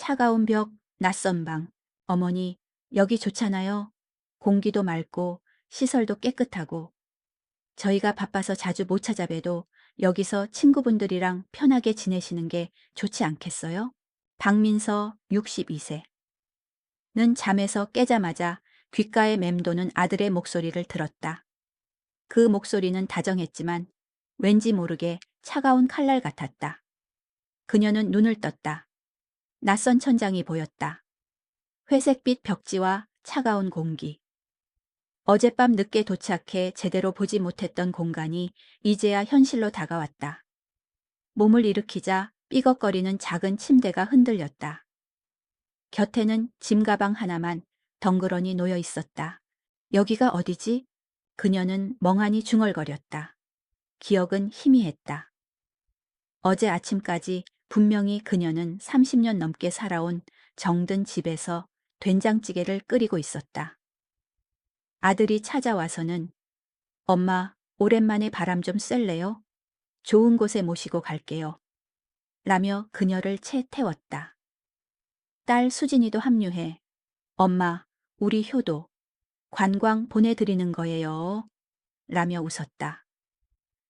차가운 벽, 낯선 방. 어머니, 여기 좋잖아요. 공기도 맑고 시설도 깨끗하고 저희가 바빠서 자주 못 찾아봬도 여기서 친구분들이랑 편하게 지내시는 게 좋지 않겠어요? 박민서 62세는 잠에서 깨자마자 귓가에 맴도는 아들의 목소리를 들었다. 그 목소리는 다정했지만 왠지 모르게 차가운 칼날 같았다. 그녀는 눈을 떴다. 낯선 천장이 보였다. 회색빛 벽지와 차가운 공기. 어젯밤 늦게 도착해 제대로 보지 못했던 공간이 이제야 현실로 다가왔다. 몸을 일으키자 삐걱거리는 작은 침대가 흔들렸다. 곁에는 짐가방 하나만 덩그러니 놓여 있었다. 여기가 어디지? 그녀는 멍하니 중얼거렸다. 기억은 희미했다. 어제 아침까지 분명히 그녀는 30년 넘게 살아온 정든 집에서 된장찌개를 끓이고 있었다. 아들이 찾아와서는 엄마, 오랜만에 바람 좀 쐴래요? 좋은 곳에 모시고 갈게요. 라며 그녀를 채 태웠다. 딸 수진이도 합류해. 엄마, 우리 효도 관광 보내드리는 거예요. 라며 웃었다.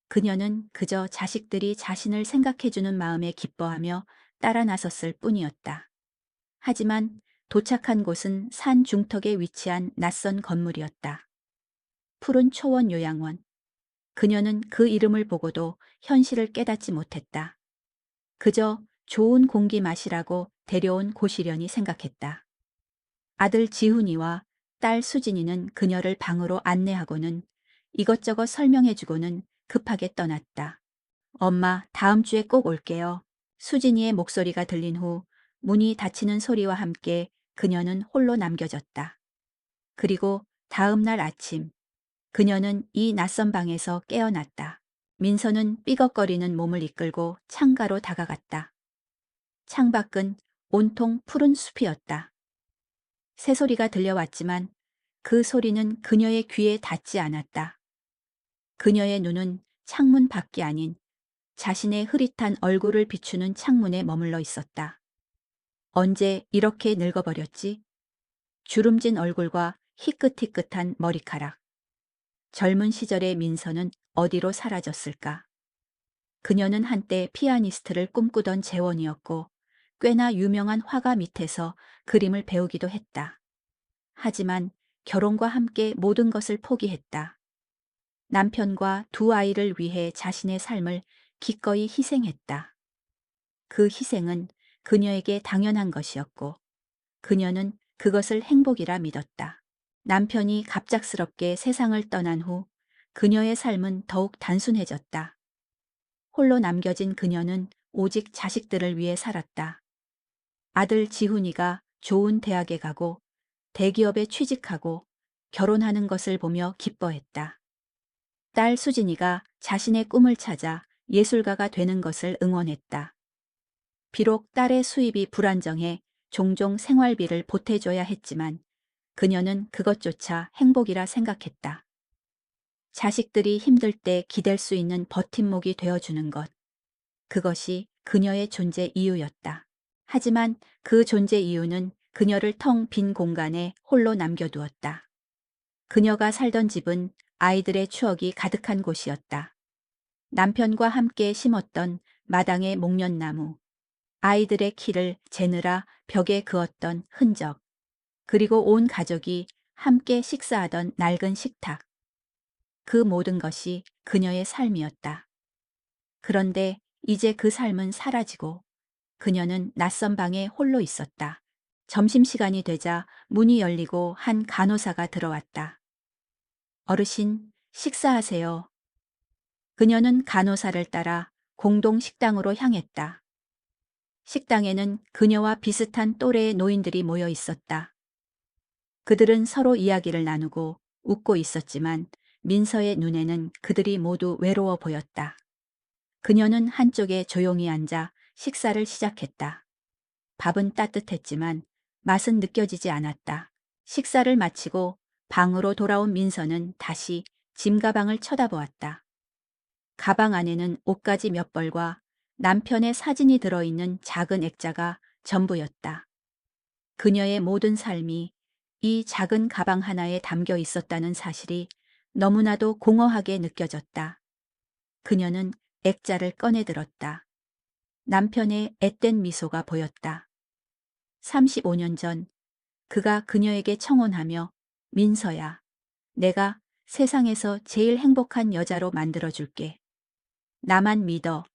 그녀는 그저 자식들이 자신을 생각해주는 마음에 기뻐하며 따라 나섰을 뿐이었다. 하지만 도착한 곳은 산 중턱에 위치한 낯선 건물이었다. 푸른 초원 요양원. 그녀는 그 이름을 보고도 현실을 깨닫지 못했다. 그저 좋은 공기 마시라고 데려온 곳이려니 생각했다. 아들 지훈이와 딸 수진이는 그녀를 방으로 안내하고는 이것저것 설명해주고는 급하게 떠났다. 엄마, 다음 주에 꼭 올게요. 수진이의 목소리가 들린 후 문이 닫히는 소리와 함께 그녀는 홀로 남겨졌다. 그리고 다음 날 아침, 그녀는 이 낯선 방에서 깨어났다. 민서는 삐걱거리는 몸을 이끌고 창가로 다가갔다. 창밖은 온통 푸른 숲이었다. 새소리가 들려왔지만 그 소리는 그녀의 귀에 닿지 않았다. 그녀의 눈은 창문 밖이 아닌 자신의 흐릿한 얼굴을 비추는 창문에 머물러 있었다. 언제 이렇게 늙어버렸지? 주름진 얼굴과 희끗희끗한 머리카락. 젊은 시절의 민서는 어디로 사라졌을까? 그녀는 한때 피아니스트를 꿈꾸던 재원이었고 꽤나 유명한 화가 밑에서 그림을 배우기도 했다. 하지만 결혼과 함께 모든 것을 포기했다. 남편과 두 아이를 위해 자신의 삶을 기꺼이 희생했다. 그 희생은 그녀에게 당연한 것이었고 그녀는 그것을 행복이라 믿었다. 남편이 갑작스럽게 세상을 떠난 후 그녀의 삶은 더욱 단순해졌다. 홀로 남겨진 그녀는 오직 자식들을 위해 살았다. 아들 지훈이가 좋은 대학에 가고 대기업에 취직하고 결혼하는 것을 보며 기뻐했다. 딸 수진이가 자신의 꿈을 찾아 예술가가 되는 것을 응원했다. 비록 딸의 수입이 불안정해 종종 생활비를 보태줘야 했지만 그녀는 그것조차 행복이라 생각했다. 자식들이 힘들 때 기댈 수 있는 버팀목이 되어주는 것. 그것이 그녀의 존재 이유였다. 하지만 그 존재 이유는 그녀를 텅 빈 공간에 홀로 남겨두었다. 그녀가 살던 집은 아이들의 추억이 가득한 곳이었다. 남편과 함께 심었던 마당의 목련나무, 아이들의 키를 재느라 벽에 그었던 흔적, 그리고 온 가족이 함께 식사하던 낡은 식탁. 그 모든 것이 그녀의 삶이었다. 그런데 이제 그 삶은 사라지고 그녀는 낯선 방에 홀로 있었다. 점심시간이 되자 문이 열리고 한 간호사가 들어왔다. 어르신, 식사하세요. 그녀는 간호사를 따라 공동 식당으로 향했다. 식당에는 그녀와 비슷한 또래의 노인들이 모여 있었다. 그들은 서로 이야기를 나누고 웃고 있었지만 민서의 눈에는 그들이 모두 외로워 보였다. 그녀는 한쪽에 조용히 앉아 식사를 시작했다. 밥은 따뜻했지만 맛은 느껴지지 않았다. 식사를 마치고 방으로 돌아온 민서는 다시 짐 가방을 쳐다보았다. 가방 안에는 옷가지 몇 벌과 남편의 사진이 들어있는 작은 액자가 전부였다. 그녀의 모든 삶이 이 작은 가방 하나에 담겨 있었다는 사실이 너무나도 공허하게 느껴졌다. 그녀는 액자를 꺼내 들었다. 남편의 앳된 미소가 보였다. 35년 전 그가 그녀에게 청혼하며 민서야, 내가 세상에서 제일 행복한 여자로 만들어줄게. 나만 믿어.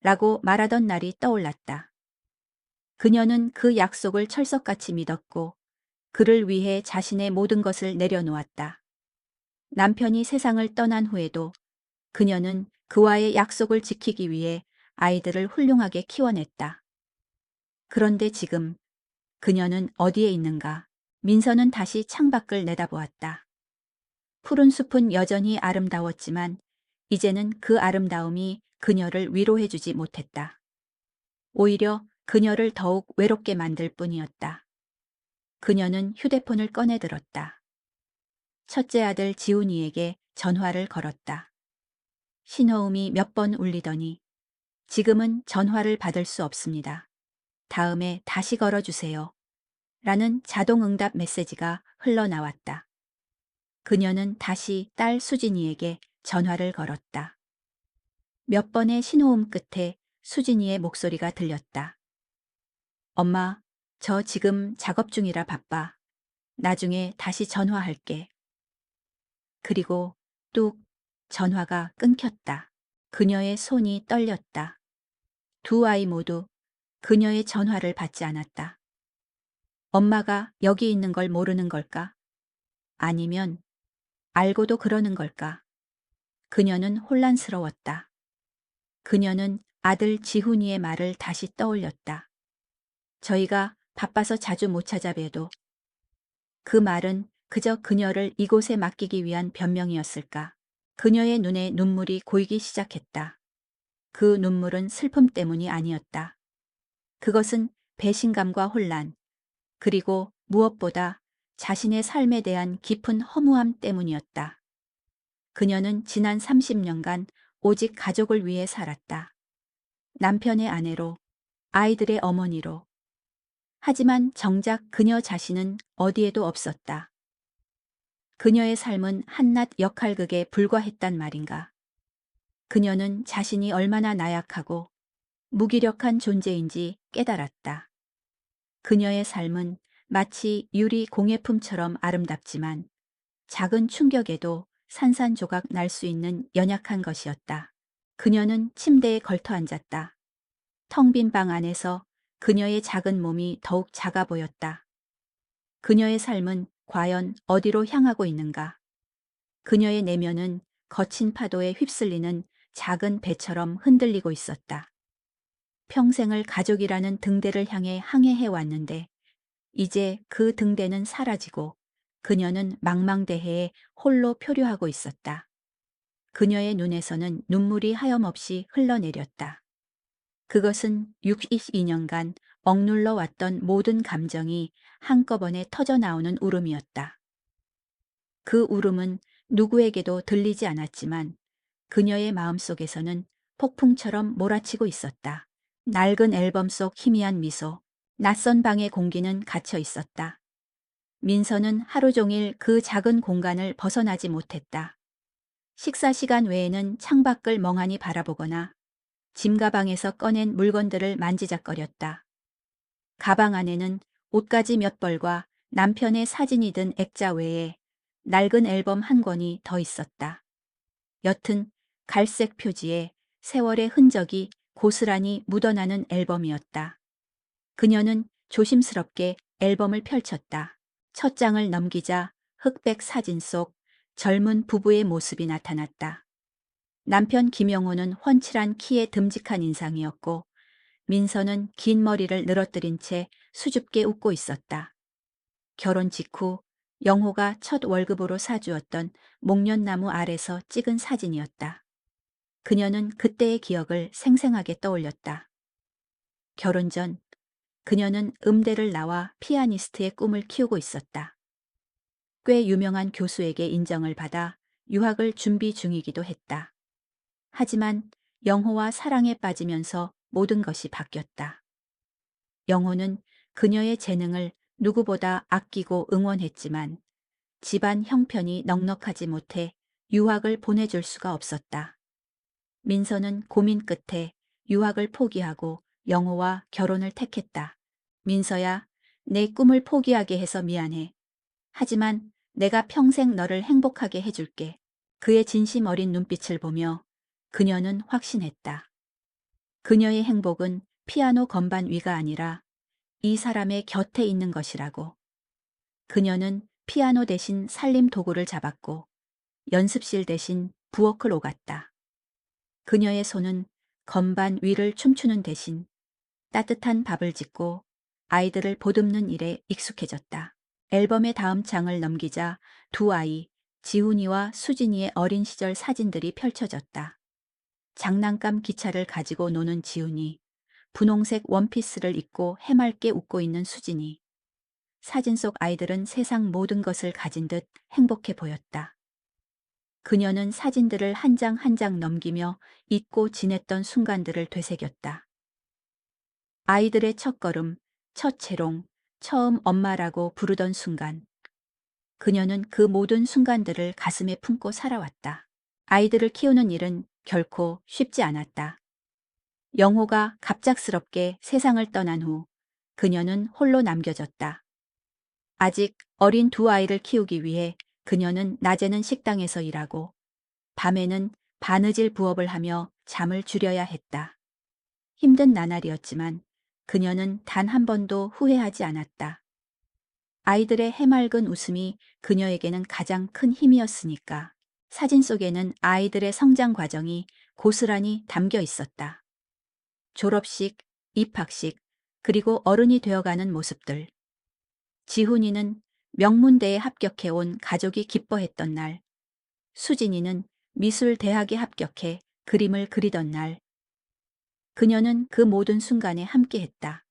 라고 말하던 날이 떠올랐다. 그녀는 그 약속을 철석같이 믿었고 그를 위해 자신의 모든 것을 내려놓았다. 남편이 세상을 떠난 후에도 그녀는 그와의 약속을 지키기 위해 아이들을 훌륭하게 키워냈다. 그런데 지금 그녀는 어디에 있는가? 민서는 다시 창밖을 내다보았다. 푸른 숲은 여전히 아름다웠지만 이제는 그 아름다움이 그녀를 위로해주지 못했다. 오히려 그녀를 더욱 외롭게 만들 뿐이었다. 그녀는 휴대폰을 꺼내 들었다. 첫째 아들 지훈이에게 전화를 걸었다. 신호음이 몇 번 울리더니 지금은 전화를 받을 수 없습니다. 다음에 다시 걸어주세요. 라는 자동응답 메시지가 흘러나왔다. 그녀는 다시 딸 수진이에게 전화를 걸었다. 몇 번의 신호음 끝에 수진이의 목소리가 들렸다. 엄마, 저 지금 작업 중이라 바빠. 나중에 다시 전화할게. 그리고 뚝 전화가 끊겼다. 그녀의 손이 떨렸다. 두 아이 모두 그녀의 전화를 받지 않았다. 엄마가 여기 있는 걸 모르는 걸까? 아니면 알고도 그러는 걸까? 그녀는 혼란스러웠다. 그녀는 아들 지훈이의 말을 다시 떠올렸다. 저희가 바빠서 자주 못 찾아뵈도 그 말은 그저 그녀를 이곳에 맡기기 위한 변명이었을까? 그녀의 눈에 눈물이 고이기 시작했다. 그 눈물은 슬픔 때문이 아니었다. 그것은 배신감과 혼란, 그리고 무엇보다 자신의 삶에 대한 깊은 허무함 때문이었다. 그녀는 지난 30년간 오직 가족을 위해 살았다. 남편의 아내로, 아이들의 어머니로. 하지만 정작 그녀 자신은 어디에도 없었다. 그녀의 삶은 한낱 역할극에 불과했단 말인가. 그녀는 자신이 얼마나 나약하고 무기력한 존재인지 깨달았다. 그녀의 삶은 마치 유리 공예품처럼 아름답지만 작은 충격에도 산산조각 날 수 있는 연약한 것이었다. 그녀는 침대에 걸터 앉았다. 텅 빈 방 안에서 그녀의 작은 몸이 더욱 작아 보였다. 그녀의 삶은 과연 어디로 향하고 있는가? 그녀의 내면은 거친 파도에 휩쓸리는 작은 배처럼 흔들리고 있었다. 평생을 가족이라는 등대를 향해 항해해 왔는데 이제 그 등대는 사라지고 그녀는 망망대해에 홀로 표류하고 있었다. 그녀의 눈에서는 눈물이 하염없이 흘러내렸다. 그것은 62년간 억눌러 왔던 모든 감정이 한꺼번에 터져나오는 울음이었다. 그 울음은 누구에게도 들리지 않았지만 그녀의 마음속에서는 폭풍처럼 몰아치고 있었다. 낡은 앨범 속 희미한 미소, 낯선 방의 공기는 갇혀 있었다. 민서는 하루 종일 그 작은 공간을 벗어나지 못했다. 식사 시간 외에는 창밖을 멍하니 바라보거나 짐 가방에서 꺼낸 물건들을 만지작거렸다. 가방 안에는 옷가지 몇 벌과 남편의 사진이 든 액자 외에 낡은 앨범 한 권이 더 있었다. 옅은 갈색 표지에 세월의 흔적이 고스란히 묻어나는 앨범이었다. 그녀는 조심스럽게 앨범을 펼쳤다. 첫 장을 넘기자 흑백 사진 속 젊은 부부의 모습이 나타났다. 남편 김영호는 훤칠한 키에 듬직한 인상이었고 민서는 긴 머리를 늘어뜨린 채 수줍게 웃고 있었다. 결혼 직후 영호가 첫 월급으로 사주었던 목련나무 아래서 찍은 사진이었다. 그녀는 그때의 기억을 생생하게 떠올렸다. 결혼 전 그녀는 음대를 나와 피아니스트의 꿈을 키우고 있었다. 꽤 유명한 교수에게 인정을 받아 유학을 준비 중이기도 했다. 하지만 영호와 사랑에 빠지면서 모든 것이 바뀌었다. 영호는 그녀의 재능을 누구보다 아끼고 응원했지만 집안 형편이 넉넉하지 못해 유학을 보내줄 수가 없었다. 민서는 고민 끝에 유학을 포기하고 영호와 결혼을 택했다. 민서야, 내 꿈을 포기하게 해서 미안해. 하지만 내가 평생 너를 행복하게 해줄게. 그의 진심 어린 눈빛을 보며 그녀는 확신했다. 그녀의 행복은 피아노 건반 위가 아니라 이 사람의 곁에 있는 것이라고. 그녀는 피아노 대신 살림 도구를 잡았고 연습실 대신 부엌을 오갔다. 그녀의 손은 건반 위를 춤추는 대신 따뜻한 밥을 짓고 아이들을 보듬는 일에 익숙해졌다. 앨범의 다음 장을 넘기자 두 아이, 지훈이와 수진이의 어린 시절 사진들이 펼쳐졌다. 장난감 기차를 가지고 노는 지훈이, 분홍색 원피스를 입고 해맑게 웃고 있는 수진이. 사진 속 아이들은 세상 모든 것을 가진 듯 행복해 보였다. 그녀는 사진들을 한 장 한 장 넘기며 잊고 지냈던 순간들을 되새겼다. 아이들의 첫걸음, 첫 재롱, 처음 엄마라고 부르던 순간. 그녀는 그 모든 순간들을 가슴에 품고 살아왔다. 아이들을 키우는 일은 결코 쉽지 않았다. 영호가 갑작스럽게 세상을 떠난 후 그녀는 홀로 남겨졌다. 아직 어린 두 아이를 키우기 위해 그녀는 낮에는 식당에서 일하고 밤에는 바느질 부업을 하며 잠을 줄여야 했다. 힘든 나날이었지만 그녀는 단 한 번도 후회하지 않았다. 아이들의 해맑은 웃음이 그녀에게는 가장 큰 힘이었으니까. 사진 속에는 아이들의 성장 과정이 고스란히 담겨 있었다. 졸업식, 입학식, 그리고 어른이 되어가는 모습들. 지훈이는 명문대에 합격해온 가족이 기뻐했던 날, 수진이는 미술대학에 합격해 그림을 그리던 날, 그녀는 그 모든 순간에 함께했다.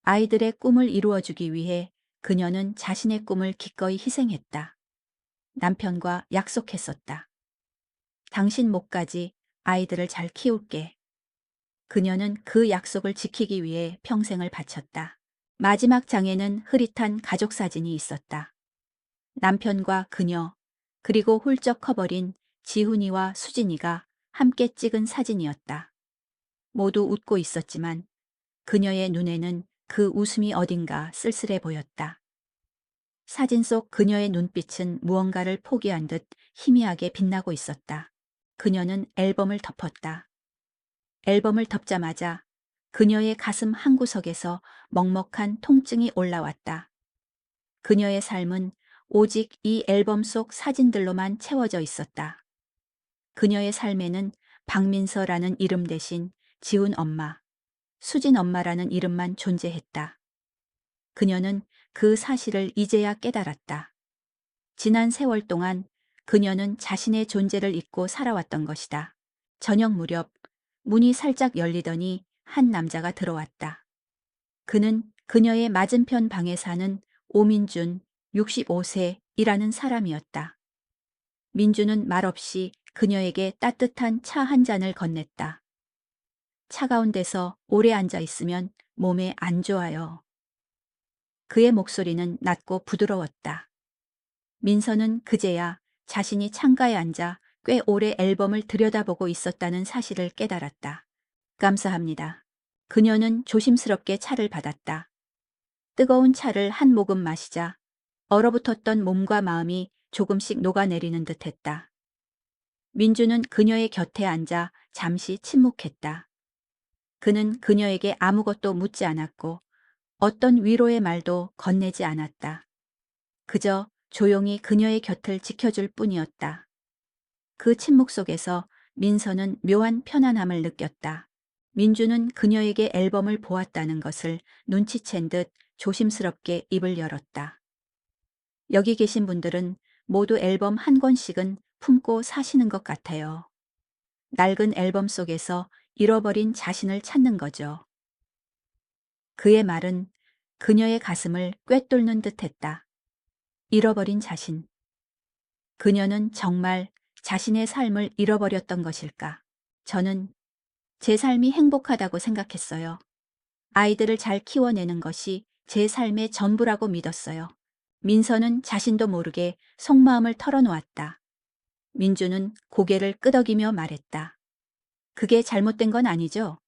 아이들의 꿈을 이루어주기 위해 그녀는 자신의 꿈을 기꺼이 희생했다. 남편과 약속했었다. 당신 목까지 아이들을 잘 키울게. 그녀는 그 약속을 지키기 위해 평생을 바쳤다. 마지막 장에는 흐릿한 가족 사진이 있었다. 남편과 그녀, 그리고 훌쩍 커버린 지훈이와 수진이가 함께 찍은 사진이었다. 모두 웃고 있었지만 그녀의 눈에는 그 웃음이 어딘가 쓸쓸해 보였다. 사진 속 그녀의 눈빛은 무언가를 포기한 듯 희미하게 빛나고 있었다. 그녀는 앨범을 덮었다. 앨범을 덮자마자 그녀의 가슴 한구석에서 먹먹한 통증이 올라왔다. 그녀의 삶은 오직 이 앨범 속 사진들로만 채워져 있었다. 그녀의 삶에는 박민서라는 이름 대신 지훈 엄마, 수진 엄마라는 이름만 존재했다. 그녀는 그 사실을 이제야 깨달았다. 지난 세월 동안 그녀는 자신의 존재를 잊고 살아왔던 것이다. 저녁 무렵 문이 살짝 열리더니 한 남자가 들어왔다. 그는 그녀의 맞은편 방에 사는 오민준 65세이라는 사람이었다. 민준은 말없이 그녀에게 따뜻한 차 한 잔을 건넸다. 차가운 데서 오래 앉아 있으면 몸에 안 좋아요. 그의 목소리는 낮고 부드러웠다. 민서는 그제야 자신이 창가에 앉아 꽤 오래 앨범을 들여다보고 있었다는 사실을 깨달았다. 감사합니다. 그녀는 조심스럽게 차를 받았다. 뜨거운 차를 한 모금 마시자 얼어붙었던 몸과 마음이 조금씩 녹아내리는 듯했다. 민주는 그녀의 곁에 앉아 잠시 침묵했다. 그는 그녀에게 아무것도 묻지 않았고 어떤 위로의 말도 건네지 않았다. 그저 조용히 그녀의 곁을 지켜줄 뿐이었다. 그 침묵 속에서 민서는 묘한 편안함을 느꼈다. 민주는 그녀에게 앨범을 보았다는 것을 눈치챈 듯 조심스럽게 입을 열었다. 여기 계신 분들은 모두 앨범 한 권씩은 품고 사시는 것 같아요. 낡은 앨범 속에서 잃어버린 자신을 찾는 거죠. 그의 말은 그녀의 가슴을 꿰뚫는 듯했다. 잃어버린 자신. 그녀는 정말 자신의 삶을 잃어버렸던 것일까? 저는 제 삶이 행복하다고 생각했어요. 아이들을 잘 키워내는 것이 제 삶의 전부라고 믿었어요. 민서는 자신도 모르게 속마음을 털어놓았다. 민주는 고개를 끄덕이며 말했다. 그게 잘못된 건 아니죠.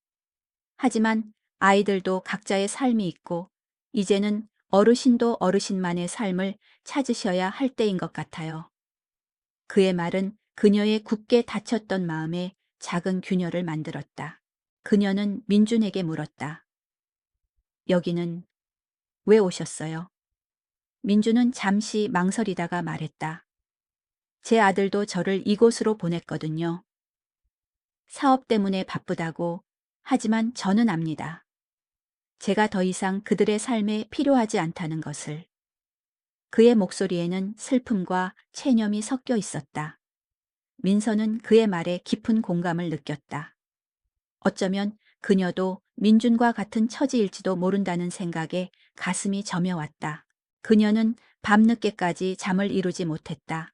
하지만 아이들도 각자의 삶이 있고 이제는 어르신도 어르신만의 삶을 찾으셔야 할 때인 것 같아요. 그의 말은 그녀의 굳게 닫혔던 마음에 작은 균열을 만들었다. 그녀는 민준에게 물었다. 여기는 왜 오셨어요? 민준은 잠시 망설이다가 말했다. 제 아들도 저를 이곳으로 보냈거든요. 사업 때문에 바쁘다고. 하지만 저는 압니다. 제가 더 이상 그들의 삶에 필요하지 않다는 것을. 그의 목소리에는 슬픔과 체념이 섞여 있었다. 민서는 그의 말에 깊은 공감을 느꼈다. 어쩌면 그녀도 민준과 같은 처지일지도 모른다는 생각에 가슴이 저며왔다. 그녀는 밤늦게까지 잠을 이루지 못했다.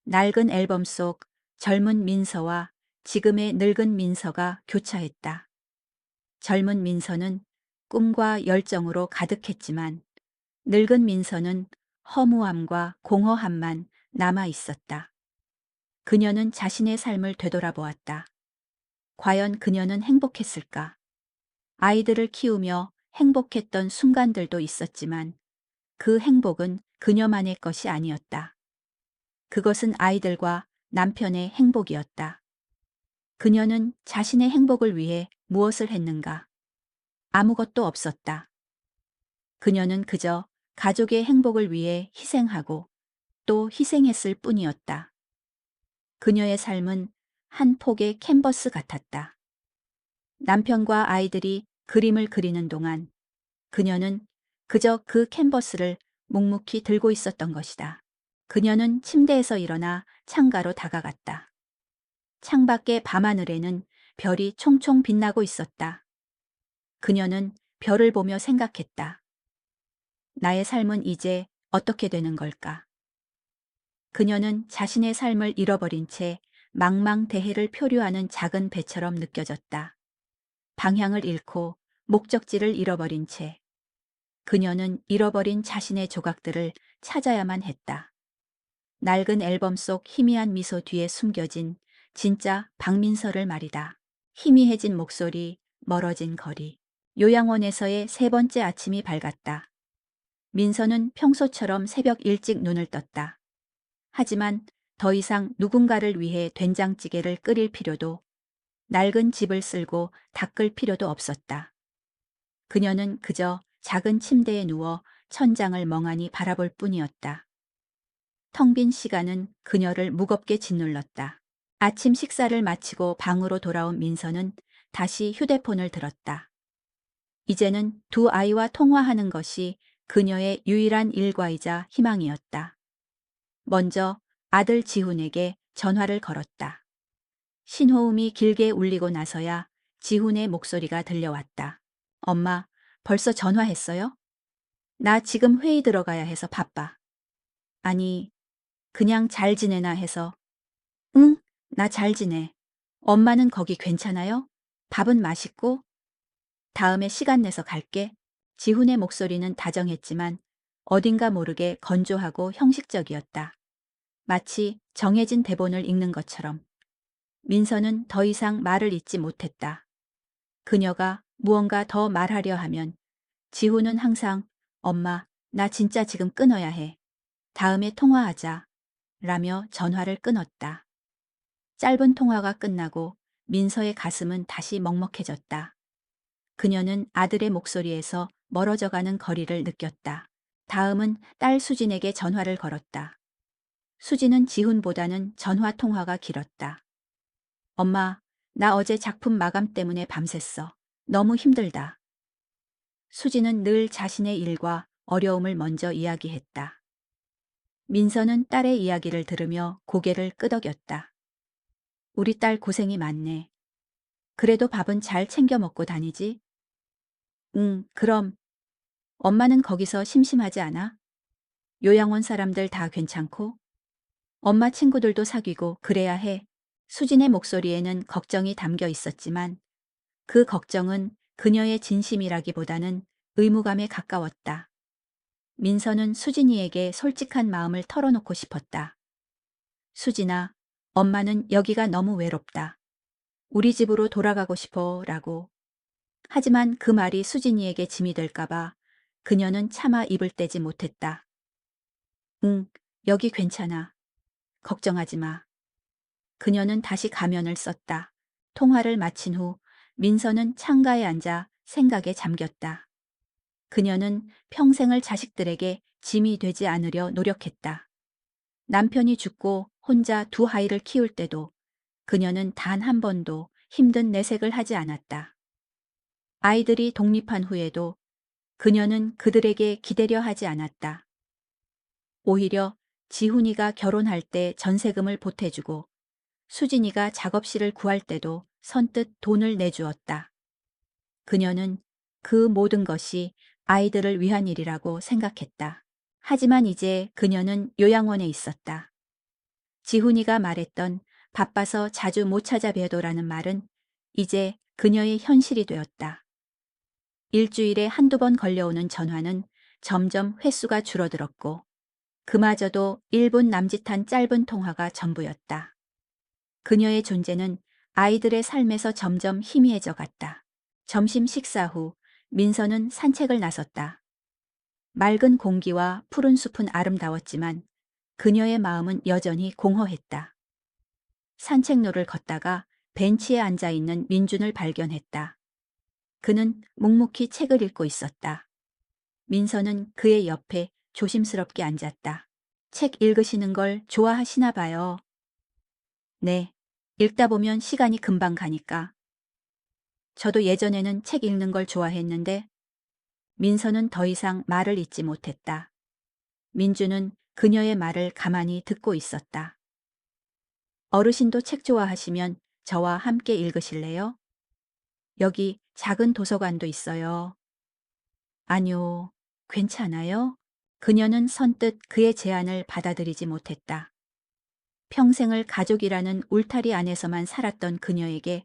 낡은 앨범 속 젊은 민서와 지금의 늙은 민서가 교차했다. 젊은 민서는 꿈과 열정으로 가득했지만 늙은 민서는 허무함과 공허함만 남아 있었다. 그녀는 자신의 삶을 되돌아보았다. 과연 그녀는 행복했을까? 아이들을 키우며 행복했던 순간들도 있었지만 그 행복은 그녀만의 것이 아니었다. 그것은 아이들과 남편의 행복이었다. 그녀는 자신의 행복을 위해 무엇을 했는가? 아무것도 없었다. 그녀는 그저 가족의 행복을 위해 희생하고 또 희생했을 뿐이었다. 그녀의 삶은 한 폭의 캔버스 같았다. 남편과 아이들이 그림을 그리는 동안 그녀는 그저 그 캔버스를 묵묵히 들고 있었던 것이다. 그녀는 침대에서 일어나 창가로 다가갔다. 창밖의 밤하늘에는 별이 총총 빛나고 있었다. 그녀는 별을 보며 생각했다. 나의 삶은 이제 어떻게 되는 걸까? 그녀는 자신의 삶을 잃어버린 채 망망대해를 표류하는 작은 배처럼 느껴졌다. 방향을 잃고 목적지를 잃어버린 채 그녀는 잃어버린 자신의 조각들을 찾아야만 했다. 낡은 앨범 속 희미한 미소 뒤에 숨겨진 진짜 박민서를 말이다. 희미해진 목소리, 멀어진 거리. 요양원에서의 세 번째 아침이 밝았다. 민서는 평소처럼 새벽 일찍 눈을 떴다. 하지만 더 이상 누군가를 위해 된장찌개를 끓일 필요도 낡은 집을 쓸고 닦을 필요도 없었다. 그녀는 그저 작은 침대에 누워 천장을 멍하니 바라볼 뿐이었다. 텅 빈 시간은 그녀를 무겁게 짓눌렀다. 아침 식사를 마치고 방으로 돌아온 민서는 다시 휴대폰을 들었다. 이제는 두 아이와 통화하는 것이 그녀의 유일한 일과이자 희망이었다. 먼저 아들 지훈에게 전화를 걸었다. 신호음이 길게 울리고 나서야 지훈의 목소리가 들려왔다. 엄마, 벌써 전화했어요? 나 지금 회의 들어가야 해서 바빠. 아니, 그냥 잘 지내나 해서. 응, 나 잘 지내. 엄마는 거기 괜찮아요? 밥은 맛있고? 다음에 시간 내서 갈게. 지훈의 목소리는 다정했지만 어딘가 모르게 건조하고 형식적이었다. 마치 정해진 대본을 읽는 것처럼. 민서는 더 이상 말을 잇지 못했다. 그녀가 무언가 더 말하려 하면 지훈은 항상 엄마, 나 진짜 지금 끊어야 해. 다음에 통화하자. 라며 전화를 끊었다. 짧은 통화가 끝나고 민서의 가슴은 다시 먹먹해졌다. 그녀는 아들의 목소리에서 멀어져가는 거리를 느꼈다. 다음은 딸 수진에게 전화를 걸었다. 수진은 지훈보다는 전화 통화가 길었다. 엄마, 나 어제 작품 마감 때문에 밤샜어. 너무 힘들다. 수진은 늘 자신의 일과 어려움을 먼저 이야기했다. 민서는 딸의 이야기를 들으며 고개를 끄덕였다. 우리 딸 고생이 많네. 그래도 밥은 잘 챙겨 먹고 다니지? 응, 그럼. 엄마는 거기서 심심하지 않아? 요양원 사람들 다 괜찮고? 엄마 친구들도 사귀고 그래야 해. 수진의 목소리에는 걱정이 담겨 있었지만 그 걱정은 그녀의 진심이라기보다는 의무감에 가까웠다. 민서는 수진이에게 솔직한 마음을 털어놓고 싶었다. 수진아, 엄마는 여기가 너무 외롭다. 우리 집으로 돌아가고 싶어 라고. 하지만 그 말이 수진이에게 짐이 될까봐 그녀는 차마 입을 떼지 못했다. 응, 여기 괜찮아. 걱정하지 마. 그녀는 다시 가면을 썼다. 통화를 마친 후 민서는 창가에 앉아 생각에 잠겼다. 그녀는 평생을 자식들에게 짐이 되지 않으려 노력했다. 남편이 죽고 혼자 두 아이를 키울 때도 그녀는 단 한 번도 힘든 내색을 하지 않았다. 아이들이 독립한 후에도 그녀는 그들에게 기대려 하지 않았다. 오히려 지훈이가 결혼할 때 전세금을 보태주고 수진이가 작업실을 구할 때도 선뜻 돈을 내주었다. 그녀는 그 모든 것이 아이들을 위한 일이라고 생각했다. 하지만 이제 그녀는 요양원에 있었다. 지훈이가 말했던 바빠서 자주 못 찾아뵈도라는 말은 이제 그녀의 현실이 되었다. 일주일에 한두 번 걸려오는 전화는 점점 횟수가 줄어들었고 그마저도 1분 남짓한 짧은 통화가 전부였다. 그녀의 존재는 아이들의 삶에서 점점 희미해져 갔다. 점심 식사 후 민서는 산책을 나섰다. 맑은 공기와 푸른 숲은 아름다웠지만 그녀의 마음은 여전히 공허했다. 산책로를 걷다가 벤치에 앉아 있는 민준을 발견했다. 그는 묵묵히 책을 읽고 있었다. 민서는 그의 옆에 조심스럽게 앉았다. 책 읽으시는 걸 좋아하시나 봐요. 네. 읽다 보면 시간이 금방 가니까. 저도 예전에는 책 읽는 걸 좋아했는데 민서는 더 이상 말을 잇지 못했다. 민주는 그녀의 말을 가만히 듣고 있었다. 어르신도 책 좋아하시면 저와 함께 읽으실래요? 여기 작은 도서관도 있어요. 아니요, 괜찮아요? 그녀는 선뜻 그의 제안을 받아들이지 못했다. 평생을 가족이라는 울타리 안에서만 살았던 그녀에게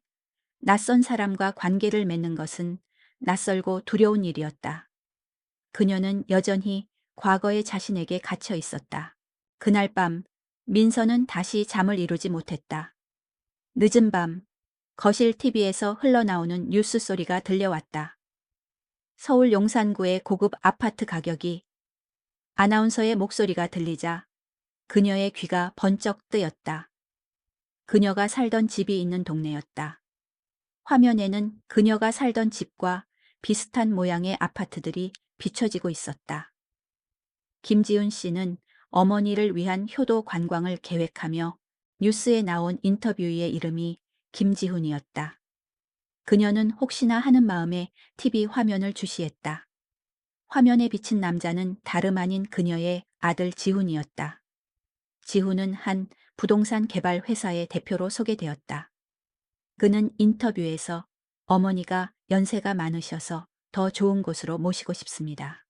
낯선 사람과 관계를 맺는 것은 낯설고 두려운 일이었다. 그녀는 여전히 과거의 자신에게 갇혀 있었다. 그날 밤 민서는 다시 잠을 이루지 못했다. 늦은 밤 거실 TV에서 흘러나오는 뉴스 소리가 들려왔다. 서울 용산구의 고급 아파트 가격이. 아나운서의 목소리가 들리자 그녀의 귀가 번쩍 뜨였다. 그녀가 살던 집이 있는 동네였다. 화면에는 그녀가 살던 집과 비슷한 모양의 아파트들이 비춰지고 있었다. 김지훈 씨는 어머니를 위한 효도 관광을 계획하며 뉴스에 나온 인터뷰의 이름이 김지훈이었다. 그녀는 혹시나 하는 마음에 TV 화면을 주시했다. 화면에 비친 남자는 다름 아닌 그녀의 아들 지훈이었다. 지훈은 한 부동산 개발 회사의 대표로 소개되었다. 그는 인터뷰에서 어머니가 연세가 많으셔서 더 좋은 곳으로 모시고 싶습니다.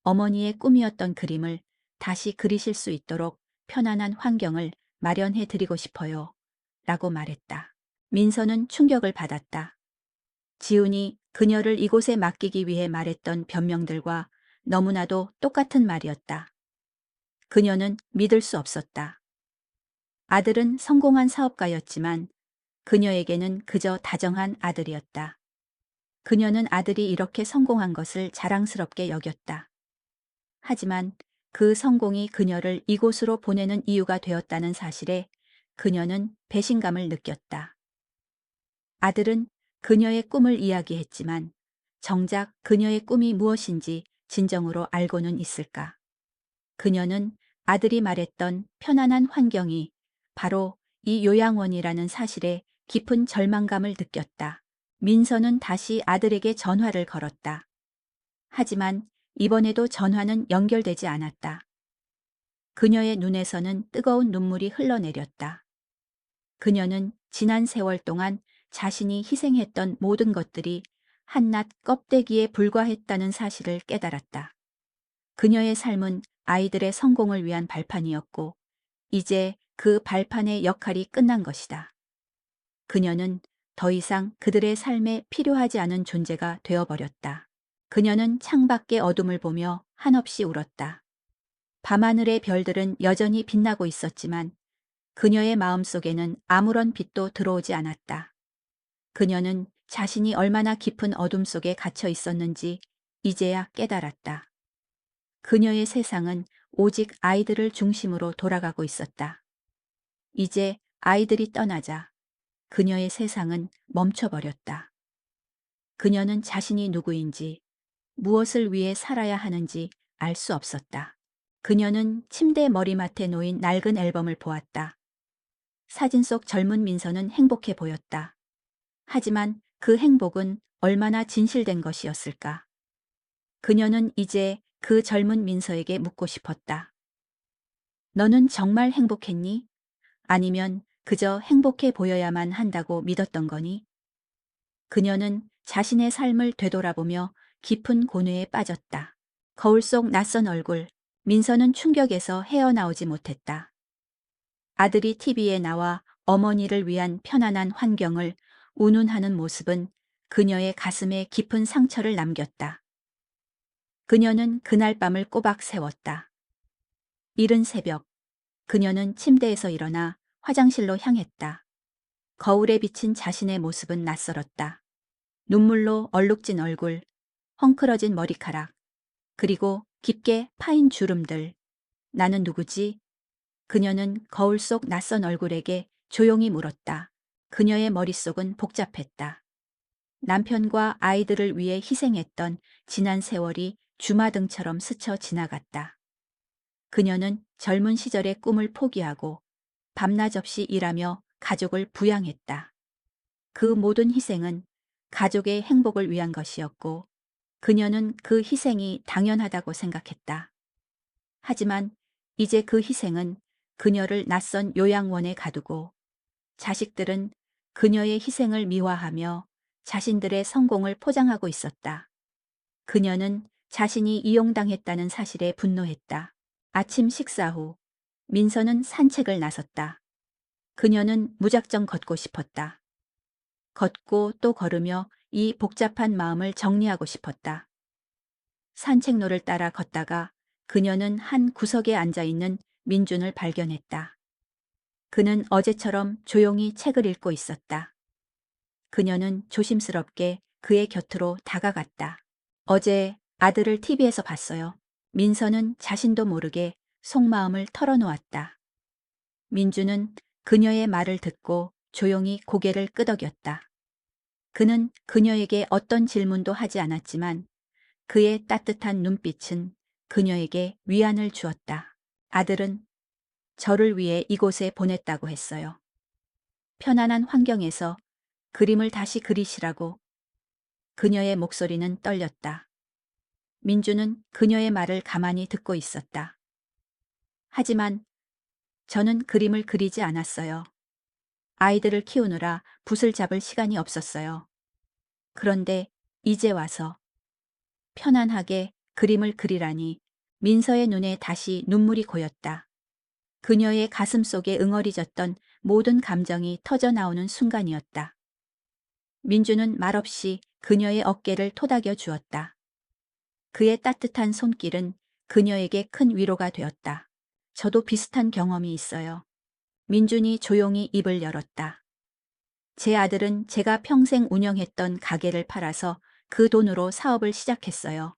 어머니의 꿈이었던 그림을 다시 그리실 수 있도록 편안한 환경을 마련해 드리고 싶어요. 라고 말했다. 민서는 충격을 받았다. 지훈이 그녀를 이곳에 맡기기 위해 말했던 변명들과 너무나도 똑같은 말이었다. 그녀는 믿을 수 없었다. 아들은 성공한 사업가였지만 그녀에게는 그저 다정한 아들이었다. 그녀는 아들이 이렇게 성공한 것을 자랑스럽게 여겼다. 하지만 그 성공이 그녀를 이곳으로 보내는 이유가 되었다는 사실에 그녀는 배신감을 느꼈다. 아들은 그녀의 꿈을 이야기했지만 정작 그녀의 꿈이 무엇인지 진정으로 알고는 있을까? 그녀는 아들이 말했던 편안한 환경이 바로 이 요양원이라는 사실에 깊은 절망감을 느꼈다. 민서는 다시 아들에게 전화를 걸었다. 하지만 이번에도 전화는 연결되지 않았다. 그녀의 눈에서는 뜨거운 눈물이 흘러내렸다. 그녀는 지난 세월 동안 자신이 희생했던 모든 것들이 한낱 껍데기에 불과했다는 사실을 깨달았다. 그녀의 삶은 아이들의 성공을 위한 발판이었고 이제 그 발판의 역할이 끝난 것이다. 그녀는 더 이상 그들의 삶에 필요하지 않은 존재가 되어버렸다. 그녀는 창밖의 어둠을 보며 한없이 울었다. 밤하늘의 별들은 여전히 빛나고 있었지만 그녀의 마음속에는 아무런 빛도 들어오지 않았다. 그녀는 자신이 얼마나 깊은 어둠 속에 갇혀 있었는지 이제야 깨달았다. 그녀의 세상은 오직 아이들을 중심으로 돌아가고 있었다. 이제 아이들이 떠나자 그녀의 세상은 멈춰버렸다. 그녀는 자신이 누구인지, 무엇을 위해 살아야 하는지 알 수 없었다. 그녀는 침대 머리맡에 놓인 낡은 앨범을 보았다. 사진 속 젊은 민서는 행복해 보였다. 하지만 그 행복은 얼마나 진실된 것이었을까? 그녀는 이제 그 젊은 민서에게 묻고 싶었다. 너는 정말 행복했니? 아니면 그저 행복해 보여야만 한다고 믿었던 거니? 그녀는 자신의 삶을 되돌아보며 깊은 고뇌에 빠졌다. 거울 속 낯선 얼굴, 민서는 충격에서 헤어나오지 못했다. 아들이 TV에 나와 어머니를 위한 편안한 환경을 운운하는 모습은 그녀의 가슴에 깊은 상처를 남겼다. 그녀는 그날 밤을 꼬박 세웠다. 이른 새벽, 그녀는 침대에서 일어나 화장실로 향했다. 거울에 비친 자신의 모습은 낯설었다. 눈물로 얼룩진 얼굴, 헝클어진 머리카락, 그리고 깊게 파인 주름들. 나는 누구지? 그녀는 거울 속 낯선 얼굴에게 조용히 물었다. 그녀의 머릿속은 복잡했다. 남편과 아이들을 위해 희생했던 지난 세월이 주마등처럼 스쳐 지나갔다. 그녀는 젊은 시절의 꿈을 포기하고 밤낮 없이 일하며 가족을 부양했다. 그 모든 희생은 가족의 행복을 위한 것이었고 그녀는 그 희생이 당연하다고 생각했다. 하지만 이제 그 희생은 그녀를 낯선 요양원에 가두고 자식들은 그녀의 희생을 미화하며 자신들의 성공을 포장하고 있었다. 그녀는 자신이 이용당했다는 사실에 분노했다. 아침 식사 후 민서는 산책을 나섰다. 그녀는 무작정 걷고 싶었다. 걷고 또 걸으며 이 복잡한 마음을 정리하고 싶었다. 산책로를 따라 걷다가 그녀는 한 구석에 앉아 있는 민준을 발견했다. 그는 어제처럼 조용히 책을 읽고 있었다. 그녀는 조심스럽게 그의 곁으로 다가갔다. 어제 아들을 TV에서 봤어요. 민서는 자신도 모르게 속마음을 털어놓았다. 민주는 그녀의 말을 듣고 조용히 고개를 끄덕였다. 그는 그녀에게 어떤 질문도 하지 않았지만 그의 따뜻한 눈빛은 그녀에게 위안을 주었다. 아들은 저를 위해 이곳에 보냈다고 했어요. 편안한 환경에서 그림을 다시 그리시라고. 그녀의 목소리는 떨렸다. 민주는 그녀의 말을 가만히 듣고 있었다. 하지만 저는 그림을 그리지 않았어요. 아이들을 키우느라 붓을 잡을 시간이 없었어요. 그런데 이제 와서 편안하게 그림을 그리라니 민서의 눈에 다시 눈물이 고였다. 그녀의 가슴 속에 응어리졌던 모든 감정이 터져나오는 순간이었다. 민주는 말없이 그녀의 어깨를 토닥여 주었다. 그의 따뜻한 손길은 그녀에게 큰 위로가 되었다. 저도 비슷한 경험이 있어요. 민준이 조용히 입을 열었다. 제 아들은 제가 평생 운영했던 가게를 팔아서 그 돈으로 사업을 시작했어요.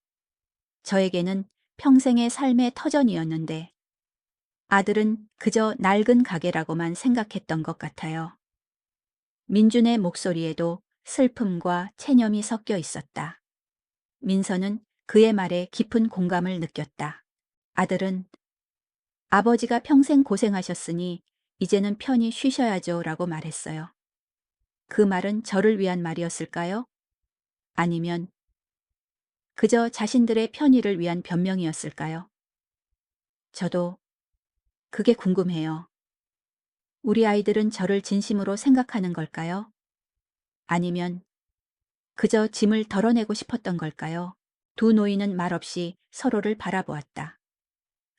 저에게는 평생의 삶의 터전이었는데 아들은 그저 낡은 가게라고만 생각했던 것 같아요. 민준의 목소리에도 슬픔과 체념이 섞여 있었다. 민서는 그의 말에 깊은 공감을 느꼈다. 아들은 아버지가 평생 고생하셨으니 이제는 편히 쉬셔야죠 라고 말했어요. 그 말은 저를 위한 말이었을까요? 아니면 그저 자신들의 편의를 위한 변명이었을까요? 저도 그게 궁금해요. 우리 아이들은 저를 진심으로 생각하는 걸까요? 아니면 그저 짐을 덜어내고 싶었던 걸까요? 두 노인은 말없이 서로를 바라보았다.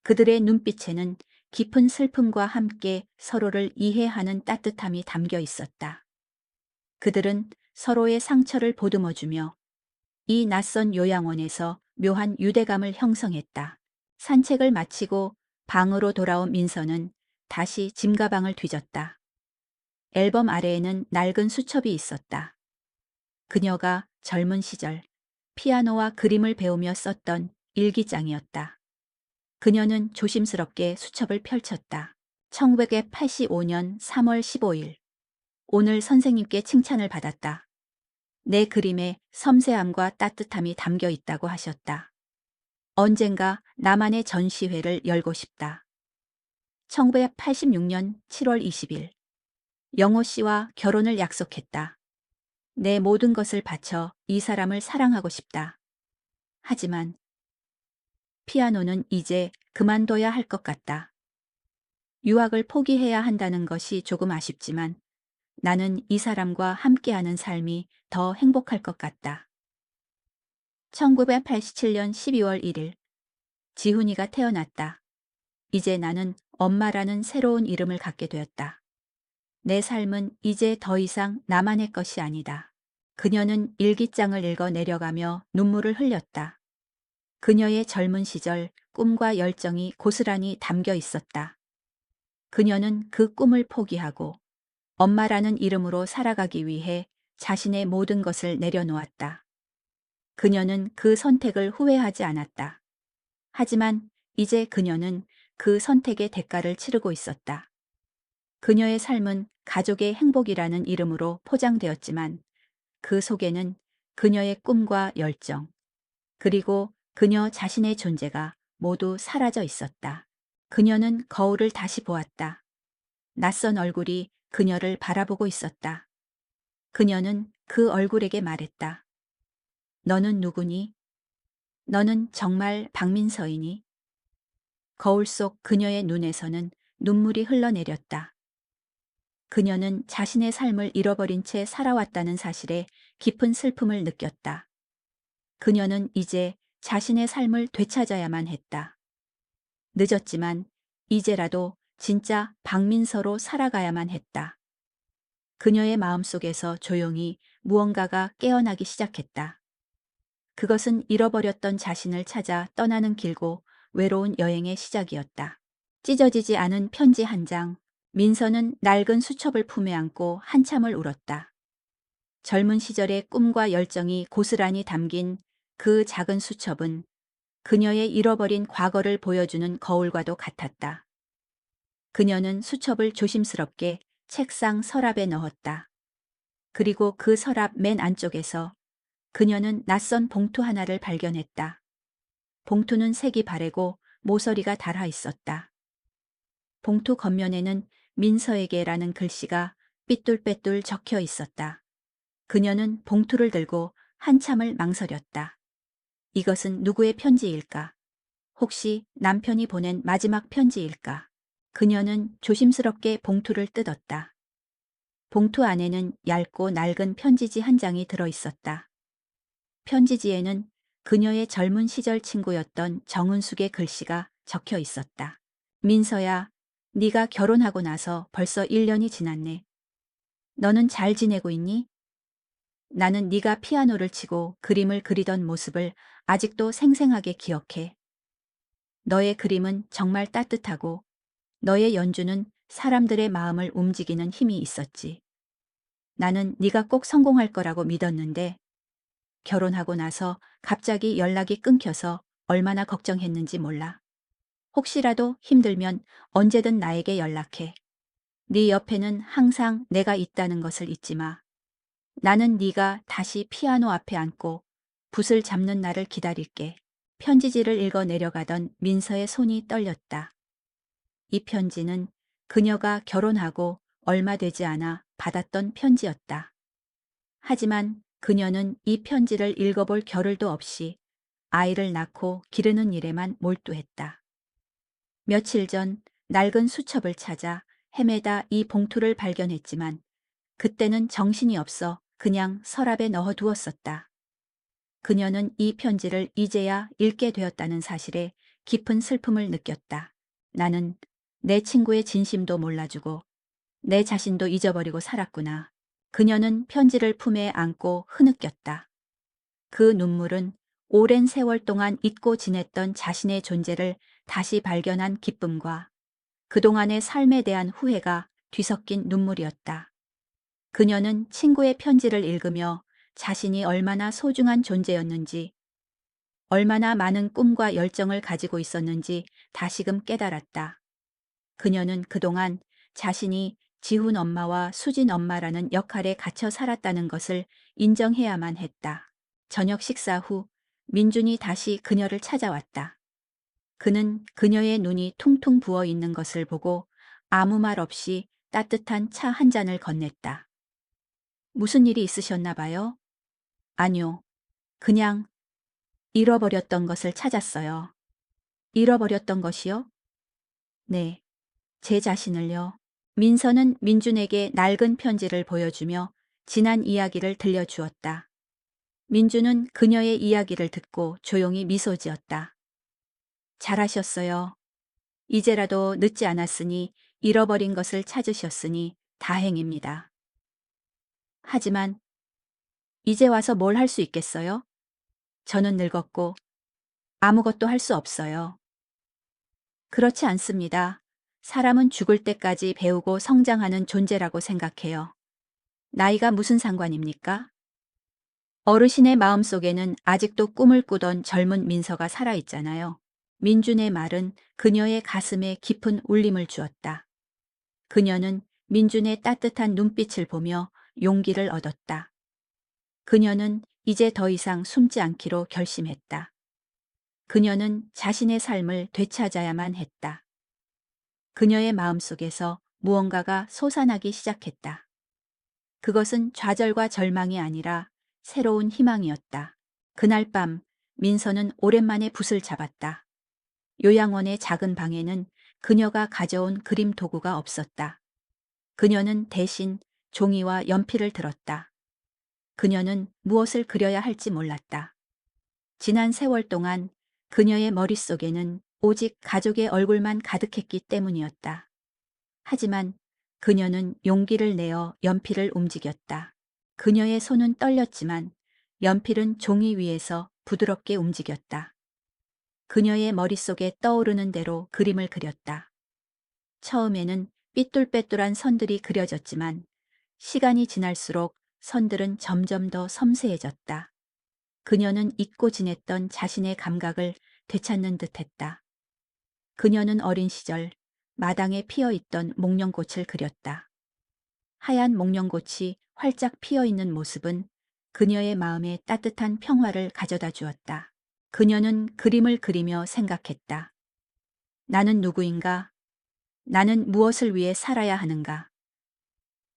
그들의 눈빛에는 깊은 슬픔과 함께 서로를 이해하는 따뜻함이 담겨 있었다. 그들은 서로의 상처를 보듬어주며 이 낯선 요양원에서 묘한 유대감을 형성했다. 산책을 마치고 방으로 돌아온 민서는 다시 짐가방을 뒤졌다. 앨범 아래에는 낡은 수첩이 있었다. 그녀가 젊은 시절 피아노와 그림을 배우며 썼던 일기장이었다. 그녀는 조심스럽게 수첩을 펼쳤다. 1985년 3월 15일. 오늘 선생님께 칭찬을 받았다. 내 그림에 섬세함과 따뜻함이 담겨 있다고 하셨다. 언젠가 나만의 전시회를 열고 싶다. 1986년 7월 20일. 영호 씨와 결혼을 약속했다. 내 모든 것을 바쳐 이 사람을 사랑하고 싶다. 하지만 피아노는 이제 그만둬야 할 것 같다. 유학을 포기해야 한다는 것이 조금 아쉽지만 나는 이 사람과 함께하는 삶이 더 행복할 것 같다. 1987년 12월 1일. 지훈이가 태어났다. 이제 나는 엄마라는 새로운 이름을 갖게 되었다. 내 삶은 이제 더 이상 나만의 것이 아니다. 그녀는 일기장을 읽어 내려가며 눈물을 흘렸다. 그녀의 젊은 시절 꿈과 열정이 고스란히 담겨 있었다. 그녀는 그 꿈을 포기하고 엄마라는 이름으로 살아가기 위해 자신의 모든 것을 내려놓았다. 그녀는 그 선택을 후회하지 않았다. 하지만 이제 그녀는 그 선택의 대가를 치르고 있었다. 그녀의 삶은 가족의 행복이라는 이름으로 포장되었지만 그 속에는 그녀의 꿈과 열정, 그리고 그녀 자신의 존재가 모두 사라져 있었다. 그녀는 거울을 다시 보았다. 낯선 얼굴이 그녀를 바라보고 있었다. 그녀는 그 얼굴에게 말했다. 너는 누구니? 너는 정말 박민서이니? 거울 속 그녀의 눈에서는 눈물이 흘러내렸다. 그녀는 자신의 삶을 잃어버린 채 살아왔다는 사실에 깊은 슬픔을 느꼈다. 그녀는 이제 자신의 삶을 되찾아야만 했다. 늦었지만 이제라도 진짜 박민서로 살아가야만 했다. 그녀의 마음속에서 조용히 무언가가 깨어나기 시작했다. 그것은 잃어버렸던 자신을 찾아 떠나는 길고 외로운 여행의 시작이었다. 찢어지지 않은 편지 한 장. 민서는 낡은 수첩을 품에 안고 한참을 울었다. 젊은 시절의 꿈과 열정이 고스란히 담긴 그 작은 수첩은 그녀의 잃어버린 과거를 보여주는 거울과도 같았다. 그녀는 수첩을 조심스럽게 책상 서랍에 넣었다. 그리고 그 서랍 맨 안쪽에서 그녀는 낯선 봉투 하나를 발견했다. 봉투는 색이 바래고 모서리가 달아 있었다. 봉투 겉면에는 민서에게라는 글씨가 삐뚤빼뚤 적혀 있었다. 그녀는 봉투를 들고 한참을 망설였다. 이것은 누구의 편지일까? 혹시 남편이 보낸 마지막 편지일까? 그녀는 조심스럽게 봉투를 뜯었다. 봉투 안에는 얇고 낡은 편지지 한 장이 들어 있었다. 편지지에는 그녀의 젊은 시절 친구였던 정은숙의 글씨가 적혀 있었다. 민서야, 네가 결혼하고 나서 벌써 1년이 지났네. 너는 잘 지내고 있니? 나는 네가 피아노를 치고 그림을 그리던 모습을 아직도 생생하게 기억해. 너의 그림은 정말 따뜻하고 너의 연주는 사람들의 마음을 움직이는 힘이 있었지. 나는 네가 꼭 성공할 거라고 믿었는데 결혼하고 나서 갑자기 연락이 끊겨서 얼마나 걱정했는지 몰라. 혹시라도 힘들면 언제든 나에게 연락해. 네 옆에는 항상 내가 있다는 것을 잊지 마. 나는 네가 다시 피아노 앞에 앉고 붓을 잡는 날을 기다릴게. 편지지를 읽어 내려가던 민서의 손이 떨렸다. 이 편지는 그녀가 결혼하고 얼마 되지 않아 받았던 편지였다. 하지만 그녀는 이 편지를 읽어볼 겨를도 없이 아이를 낳고 기르는 일에만 몰두했다. 며칠 전 낡은 수첩을 찾아 헤매다 이 봉투를 발견했지만 그때는 정신이 없어 그냥 서랍에 넣어두었었다. 그녀는 이 편지를 이제야 읽게 되었다는 사실에 깊은 슬픔을 느꼈다. 나는 내 친구의 진심도 몰라주고 내 자신도 잊어버리고 살았구나. 그녀는 편지를 품에 안고 흐느꼈다. 그 눈물은 오랜 세월 동안 잊고 지냈던 자신의 존재를 다시 발견한 기쁨과 그동안의 삶에 대한 후회가 뒤섞인 눈물이었다. 그녀는 친구의 편지를 읽으며 자신이 얼마나 소중한 존재였는지, 얼마나 많은 꿈과 열정을 가지고 있었는지 다시금 깨달았다. 그녀는 그동안 자신이 지훈 엄마와 수진 엄마라는 역할에 갇혀 살았다는 것을 인정해야만 했다. 저녁 식사 후 민준이 다시 그녀를 찾아왔다. 그는 그녀의 눈이 퉁퉁 부어 있는 것을 보고 아무 말 없이 따뜻한 차 한 잔을 건넸다. 무슨 일이 있으셨나 봐요? 아니요. 그냥 잃어버렸던 것을 찾았어요. 잃어버렸던 것이요? 네. 제 자신을요. 민서는 민준에게 낡은 편지를 보여주며 지난 이야기를 들려주었다. 민준은 그녀의 이야기를 듣고 조용히 미소 지었다. 잘하셨어요. 이제라도 늦지 않았으니 잃어버린 것을 찾으셨으니 다행입니다. 하지만 이제 와서 뭘 할 수 있겠어요? 저는 늙었고 아무것도 할 수 없어요. 그렇지 않습니다. 사람은 죽을 때까지 배우고 성장하는 존재라고 생각해요. 나이가 무슨 상관입니까? 어르신의 마음속에는 아직도 꿈을 꾸던 젊은 민서가 살아있잖아요. 민준의 말은 그녀의 가슴에 깊은 울림을 주었다. 그녀는 민준의 따뜻한 눈빛을 보며 용기를 얻었다. 그녀는 이제 더 이상 숨지 않기로 결심했다. 그녀는 자신의 삶을 되찾아야만 했다. 그녀의 마음속에서 무언가가 솟아나기 시작했다. 그것은 좌절과 절망이 아니라 새로운 희망이었다. 그날 밤 민서는 오랜만에 붓을 잡았다. 요양원의 작은 방에는 그녀가 가져온 그림 도구가 없었다. 그녀는 대신 종이와 연필을 들었다. 그녀는 무엇을 그려야 할지 몰랐다. 지난 세월 동안 그녀의 머릿속에는 오직 가족의 얼굴만 가득했기 때문이었다. 하지만 그녀는 용기를 내어 연필을 움직였다. 그녀의 손은 떨렸지만 연필은 종이 위에서 부드럽게 움직였다. 그녀의 머릿속에 떠오르는 대로 그림을 그렸다. 처음에는 삐뚤빼뚤한 선들이 그려졌지만 시간이 지날수록 선들은 점점 더 섬세해졌다. 그녀는 잊고 지냈던 자신의 감각을 되찾는 듯했다. 그녀는 어린 시절 마당에 피어있던 목련꽃을 그렸다. 하얀 목련꽃이 활짝 피어있는 모습은 그녀의 마음에 따뜻한 평화를 가져다 주었다. 그녀는 그림을 그리며 생각했다. 나는 누구인가? 나는 무엇을 위해 살아야 하는가?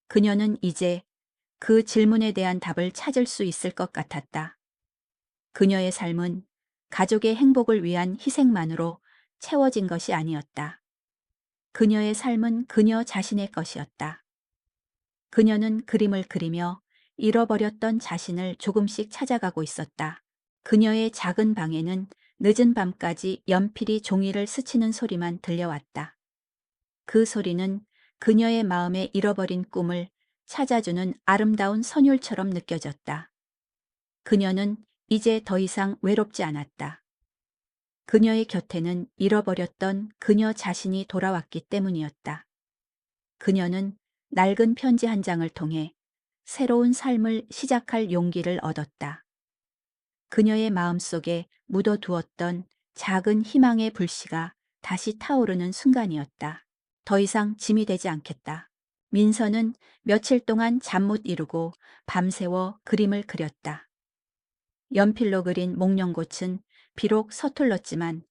그녀는 이제 그 질문에 대한 답을 찾을 수 있을 것 같았다. 그녀의 삶은 가족의 행복을 위한 희생만으로 채워진 것이 아니었다. 그녀의 삶은 그녀 자신의 것이었다. 그녀는 그림을 그리며 잃어버렸던 자신을 조금씩 찾아가고 있었다. 그녀의 작은 방에는 늦은 밤까지 연필이 종이를 스치는 소리만 들려왔다. 그 소리는 그녀의 마음에 잃어버린 꿈을 찾아주는 아름다운 선율처럼 느껴졌다. 그녀는 이제 더 이상 외롭지 않았다. 그녀의 곁에는 잃어버렸던 그녀 자신이 돌아왔기 때문이었다. 그녀는 낡은 편지 한 장을 통해 새로운 삶을 시작할 용기를 얻었다. 그녀의 마음속에 묻어두었던 작은 희망의 불씨가 다시 타오르는 순간이었다. 더 이상 짐이 되지 않겠다. 민서는 며칠 동안 잠 못 이루고 밤새워 그림을 그렸다. 연필로 그린 목련꽃은 비록 서툴렀지만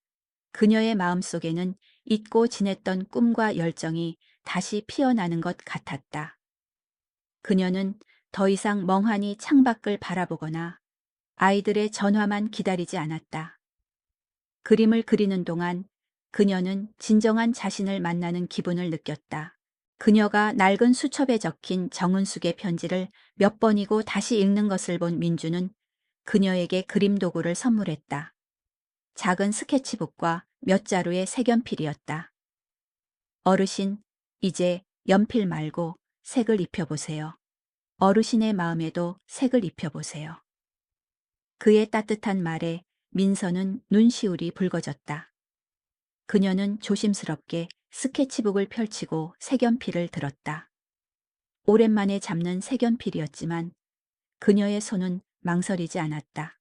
그녀의 마음속에는 잊고 지냈던 꿈과 열정이 다시 피어나는 것 같았다. 그녀는 더 이상 멍하니 창밖을 바라보거나 아이들의 전화만 기다리지 않았다. 그림을 그리는 동안 그녀는 진정한 자신을 만나는 기분을 느꼈다. 그녀가 낡은 수첩에 적힌 정은숙의 편지를 몇 번이고 다시 읽는 것을 본 민주는 그녀에게 그림 도구를 선물했다. 작은 스케치북과 몇 자루의 색연필이었다. 어르신, 이제 연필 말고 색을 입혀보세요. 어르신의 마음에도 색을 입혀보세요. 그의 따뜻한 말에 민서는 눈시울이 붉어졌다. 그녀는 조심스럽게 스케치북을 펼치고 색연필을 들었다. 오랜만에 잡는 색연필이었지만 그녀의 손은 망설이지 않았다.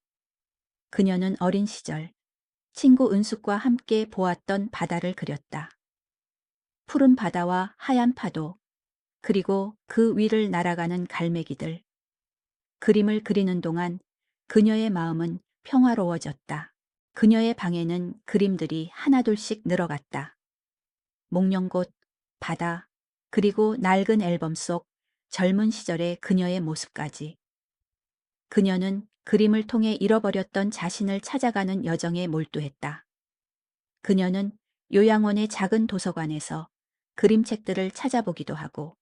그녀는 어린 시절 친구 은숙과 함께 보았던 바다를 그렸다. 푸른 바다와 하얀 파도, 그리고 그 위를 날아가는 갈매기들. 그림을 그리는 동안 그녀의 마음은 평화로워졌다. 그녀의 방에는 그림들이 하나둘씩 늘어갔다. 목련꽃, 바다, 그리고 낡은 앨범 속 젊은 시절의 그녀의 모습까지. 그녀는 그림을 통해 잃어버렸던 자신을 찾아가는 여정에 몰두했다. 그녀는 요양원의 작은 도서관에서 그림책들을 찾아보기도 하고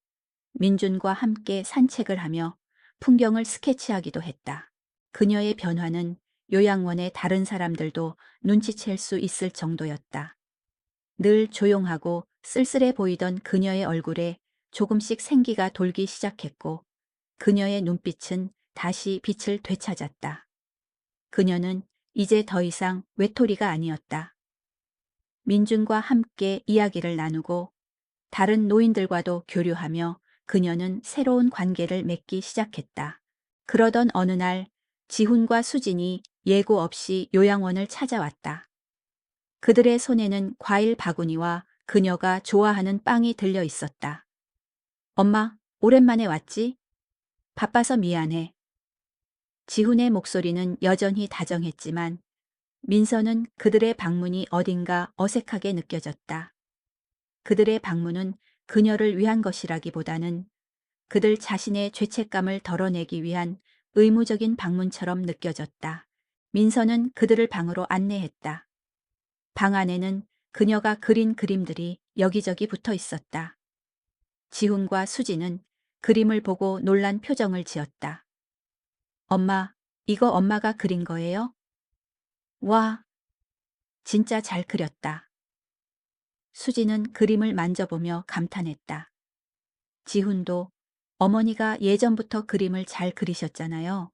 민준과 함께 산책을 하며 풍경을 스케치하기도 했다. 그녀의 변화는 요양원의 다른 사람들도 눈치챌 수 있을 정도였다. 늘 조용하고 쓸쓸해 보이던 그녀의 얼굴에 조금씩 생기가 돌기 시작했고 그녀의 눈빛은 다시 빛을 되찾았다. 그녀는 이제 더 이상 외톨이가 아니었다. 민준과 함께 이야기를 나누고 다른 노인들과도 교류하며 그녀는 새로운 관계를 맺기 시작했다. 그러던 어느 날 지훈과 수진이 예고 없이 요양원을 찾아왔다. 그들의 손에는 과일 바구니와 그녀가 좋아하는 빵이 들려 있었다. 엄마, 오랜만에 왔지? 바빠서 미안해. 지훈의 목소리는 여전히 다정했지만 민서는 그들의 방문이 어딘가 어색하게 느껴졌다. 그들의 방문은 그녀를 위한 것이라기보다는 그들 자신의 죄책감을 덜어내기 위한 의무적인 방문처럼 느껴졌다. 민서는 그들을 방으로 안내했다. 방 안에는 그녀가 그린 그림들이 여기저기 붙어 있었다. 지훈과 수지는 그림을 보고 놀란 표정을 지었다. 엄마, 이거 엄마가 그린 거예요? 와, 진짜 잘 그렸다. 수지는 그림을 만져보며 감탄했다. 지훈도 어머니가 예전부터 그림을 잘 그리셨잖아요.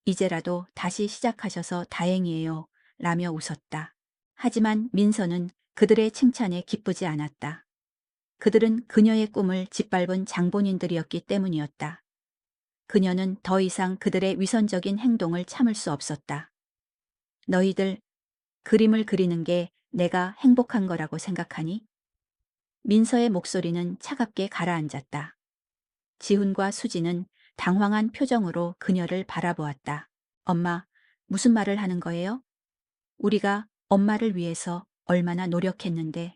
이제라도 다시 시작하셔서 다행이에요. 라며 웃었다. 하지만 민서는 그들의 칭찬에 기쁘지 않았다. 그들은 그녀의 꿈을 짓밟은 장본인들이었기 때문이었다. 그녀는 더 이상 그들의 위선적인 행동을 참을 수 없었다. 너희들, 그림을 그리는 게 내가 행복한 거라고 생각하니? 민서의 목소리는 차갑게 가라앉았다. 지훈과 수지는 당황한 표정으로 그녀를 바라보았다. 엄마, 무슨 말을 하는 거예요? 우리가 엄마를 위해서 얼마나 노력했는데.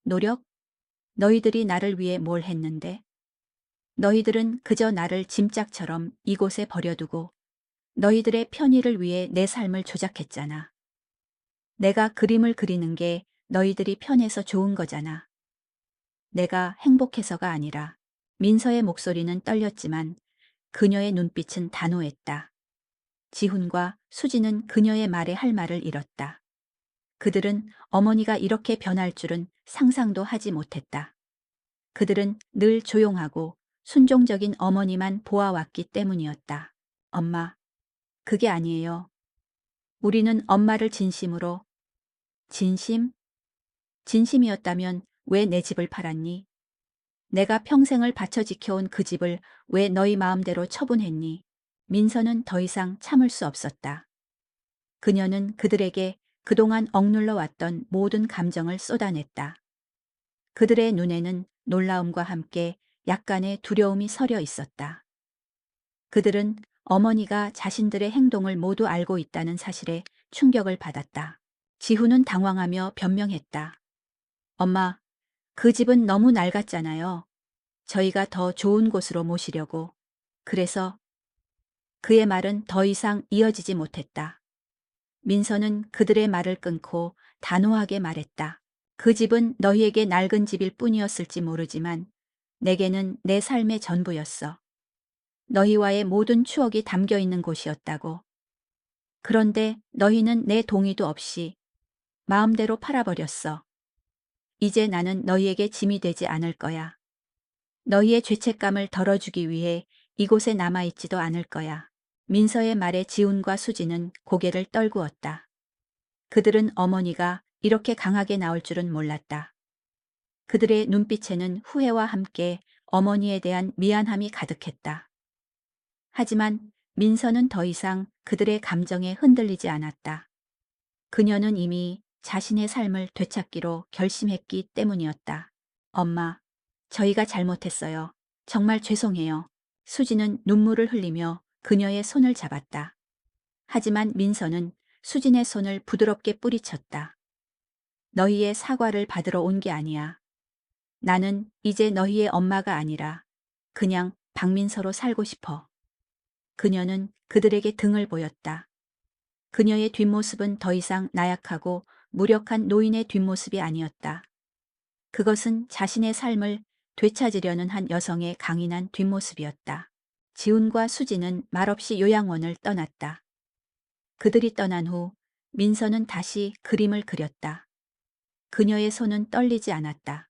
노력? 너희들이 나를 위해 뭘 했는데? 너희들은 그저 나를 짐짝처럼 이곳에 버려두고 너희들의 편의를 위해 내 삶을 조작했잖아. 내가 그림을 그리는 게 너희들이 편해서 좋은 거잖아. 내가 행복해서가 아니라. 민서의 목소리는 떨렸지만 그녀의 눈빛은 단호했다. 지훈과 수지는 그녀의 말에 할 말을 잃었다. 그들은 어머니가 이렇게 변할 줄은 상상도 하지 못했다. 그들은 늘 조용하고 순종적인 어머니만 보아왔기 때문이었다. 엄마, 그게 아니에요. 우리는 엄마를 진심으로. 진심? 진심이었다면 왜 내 집을 팔았니? 내가 평생을 바쳐 지켜온 그 집을 왜 너희 마음대로 처분했니? 민서는 더 이상 참을 수 없었다. 그녀는 그들에게 그동안 억눌러 왔던 모든 감정을 쏟아냈다. 그들의 눈에는 놀라움과 함께 약간의 두려움이 서려 있었다. 그들은 어머니가 자신들의 행동을 모두 알고 있다는 사실에 충격을 받았다. 지훈은 당황하며 변명했다. 엄마, 그 집은 너무 낡았잖아요. 저희가 더 좋은 곳으로 모시려고. 그래서 그의 말은 더 이상 이어지지 못했다. 민서는 그들의 말을 끊고 단호하게 말했다. 그 집은 너희에게 낡은 집일 뿐이었을지 모르지만 내게는 내 삶의 전부였어. 너희와의 모든 추억이 담겨 있는 곳이었다고. 그런데 너희는 내 동의도 없이 마음대로 팔아버렸어. 이제 나는 너희에게 짐이 되지 않을 거야. 너희의 죄책감을 덜어주기 위해 이곳에 남아있지도 않을 거야. 민서의 말에 지훈과 수지는 고개를 떨구었다. 그들은 어머니가 이렇게 강하게 나올 줄은 몰랐다. 그들의 눈빛에는 후회와 함께 어머니에 대한 미안함이 가득했다. 하지만 민서는 더 이상 그들의 감정에 흔들리지 않았다. 그녀는 이미 자신의 삶을 되찾기로 결심했기 때문이었다. 엄마, 저희가 잘못했어요. 정말 죄송해요. 수지는 눈물을 흘리며 그녀의 손을 잡았다. 하지만 민서는 수진의 손을 부드럽게 뿌리쳤다. 너희의 사과를 받으러 온 게 아니야. 나는 이제 너희의 엄마가 아니라 그냥 박민서로 살고 싶어. 그녀는 그들에게 등을 보였다. 그녀의 뒷모습은 더 이상 나약하고 무력한 노인의 뒷모습이 아니었다. 그것은 자신의 삶을 되찾으려는 한 여성의 강인한 뒷모습이었다. 지훈과 수지는 말없이 요양원을 떠났다. 그들이 떠난 후 민서는 다시 그림을 그렸다. 그녀의 손은 떨리지 않았다.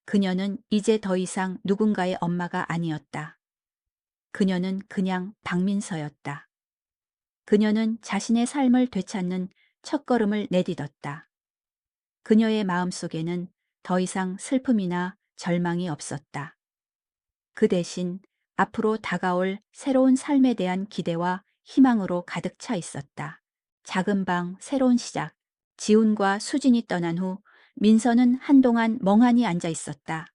그녀는 이제 더 이상 누군가의 엄마가 아니었다. 그녀는 그냥 박민서였다. 그녀는 자신의 삶을 되찾는 첫걸음을 내딛었다. 그녀의 마음속에는 더 이상 슬픔이나 절망이 없었다. 그 대신 앞으로 다가올 새로운 삶에 대한 기대와 희망으로 가득 차 있었다. 작은 방, 새로운 시작. 지훈과 수진이 떠난 후 민서는 한동안 멍하니 앉아 있었다.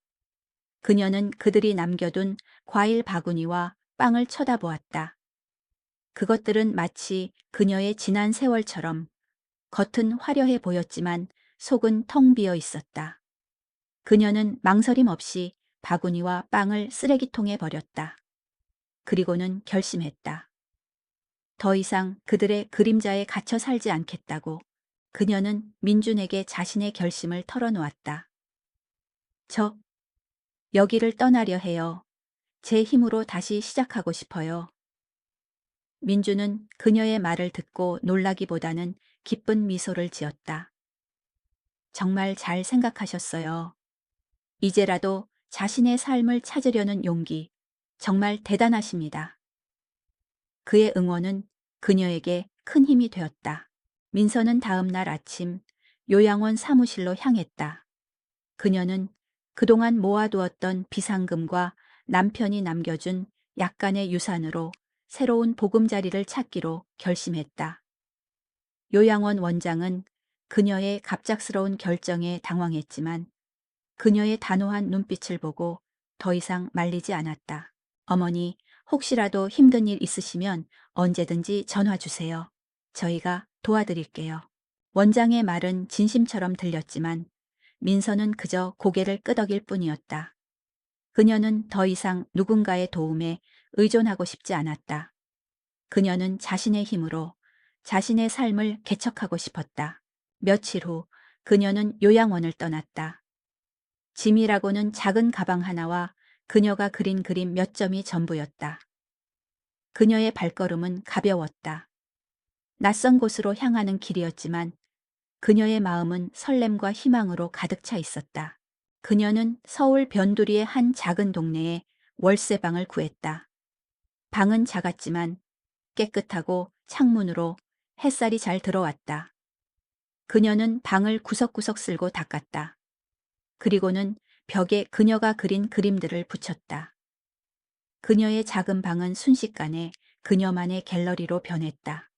그녀는 그들이 남겨둔 과일 바구니와 빵을 쳐다보았다. 그것들은 마치 그녀의 지난 세월처럼 겉은 화려해 보였지만 속은 텅 비어 있었다. 그녀는 망설임 없이 바구니와 빵을 쓰레기통에 버렸다. 그리고는 결심했다. 더 이상 그들의 그림자에 갇혀 살지 않겠다고. 그녀는 민준에게 자신의 결심을 털어놓았다. 저 여기를 떠나려 해요. 제 힘으로 다시 시작하고 싶어요. 민준은 그녀의 말을 듣고 놀라기보다는 기쁜 미소를 지었다. 정말 잘 생각하셨어요. 이제라도 자신의 삶을 찾으려는 용기, 정말 대단하십니다. 그의 응원은 그녀에게 큰 힘이 되었다. 민서는 다음 날 아침 요양원 사무실로 향했다. 그녀는 그동안 모아두었던 비상금과 남편이 남겨준 약간의 유산으로 새로운 보금자리를 찾기로 결심했다. 요양원 원장은 그녀의 갑작스러운 결정에 당황했지만 그녀의 단호한 눈빛을 보고 더 이상 말리지 않았다. 어머니, 혹시라도 힘든 일 있으시면 언제든지 전화 주세요. 저희가 도와드릴게요. 원장의 말은 진심처럼 들렸지만 민서는 그저 고개를 끄덕일 뿐이었다. 그녀는 더 이상 누군가의 도움에 의존하고 싶지 않았다. 그녀는 자신의 힘으로 자신의 삶을 개척하고 싶었다. 며칠 후 그녀는 요양원을 떠났다. 짐이라고는 작은 가방 하나와 그녀가 그린 그림 몇 점이 전부였다. 그녀의 발걸음은 가벼웠다. 낯선 곳으로 향하는 길이었지만 그녀의 마음은 설렘과 희망으로 가득 차 있었다. 그녀는 서울 변두리의 한 작은 동네에 월세방을 구했다. 방은 작았지만 깨끗하고 창문으로 햇살이 잘 들어왔다. 그녀는 방을 구석구석 쓸고 닦았다. 그리고는 벽에 그녀가 그린 그림들을 붙였다. 그녀의 작은 방은 순식간에 그녀만의 갤러리로 변했다.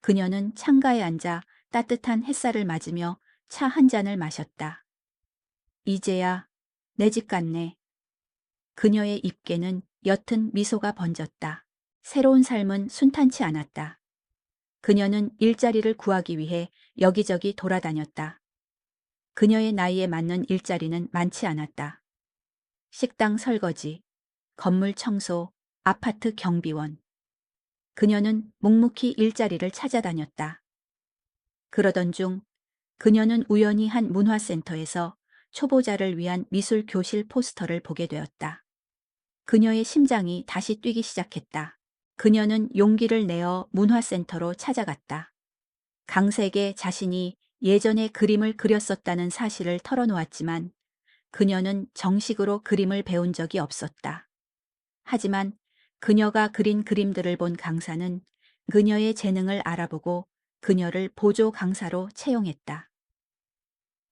그녀는 창가에 앉아 따뜻한 햇살을 맞으며 차 한 잔을 마셨다. 이제야 내 집 같네. 그녀의 입계는 옅은 미소가 번졌다. 새로운 삶은 순탄치 않았다. 그녀는 일자리를 구하기 위해 여기저기 돌아다녔다. 그녀의 나이에 맞는 일자리는 많지 않았다. 식당 설거지, 건물 청소, 아파트 경비원. 그녀는 묵묵히 일자리를 찾아다녔다. 그러던 중 그녀는 우연히 한 문화센터에서 초보자를 위한 미술 교실 포스터를 보게 되었다. 그녀의 심장이 다시 뛰기 시작했다. 그녀는 용기를 내어 문화센터로 찾아갔다. 강색에 자신이 예전에 그림을 그렸었다는 사실을 털어놓았지만 그녀는 정식으로 그림을 배운 적이 없었다. 하지만 그녀가 그린 그림들을 본 강사는 그녀의 재능을 알아보고 그녀를 보조 강사로 채용했다.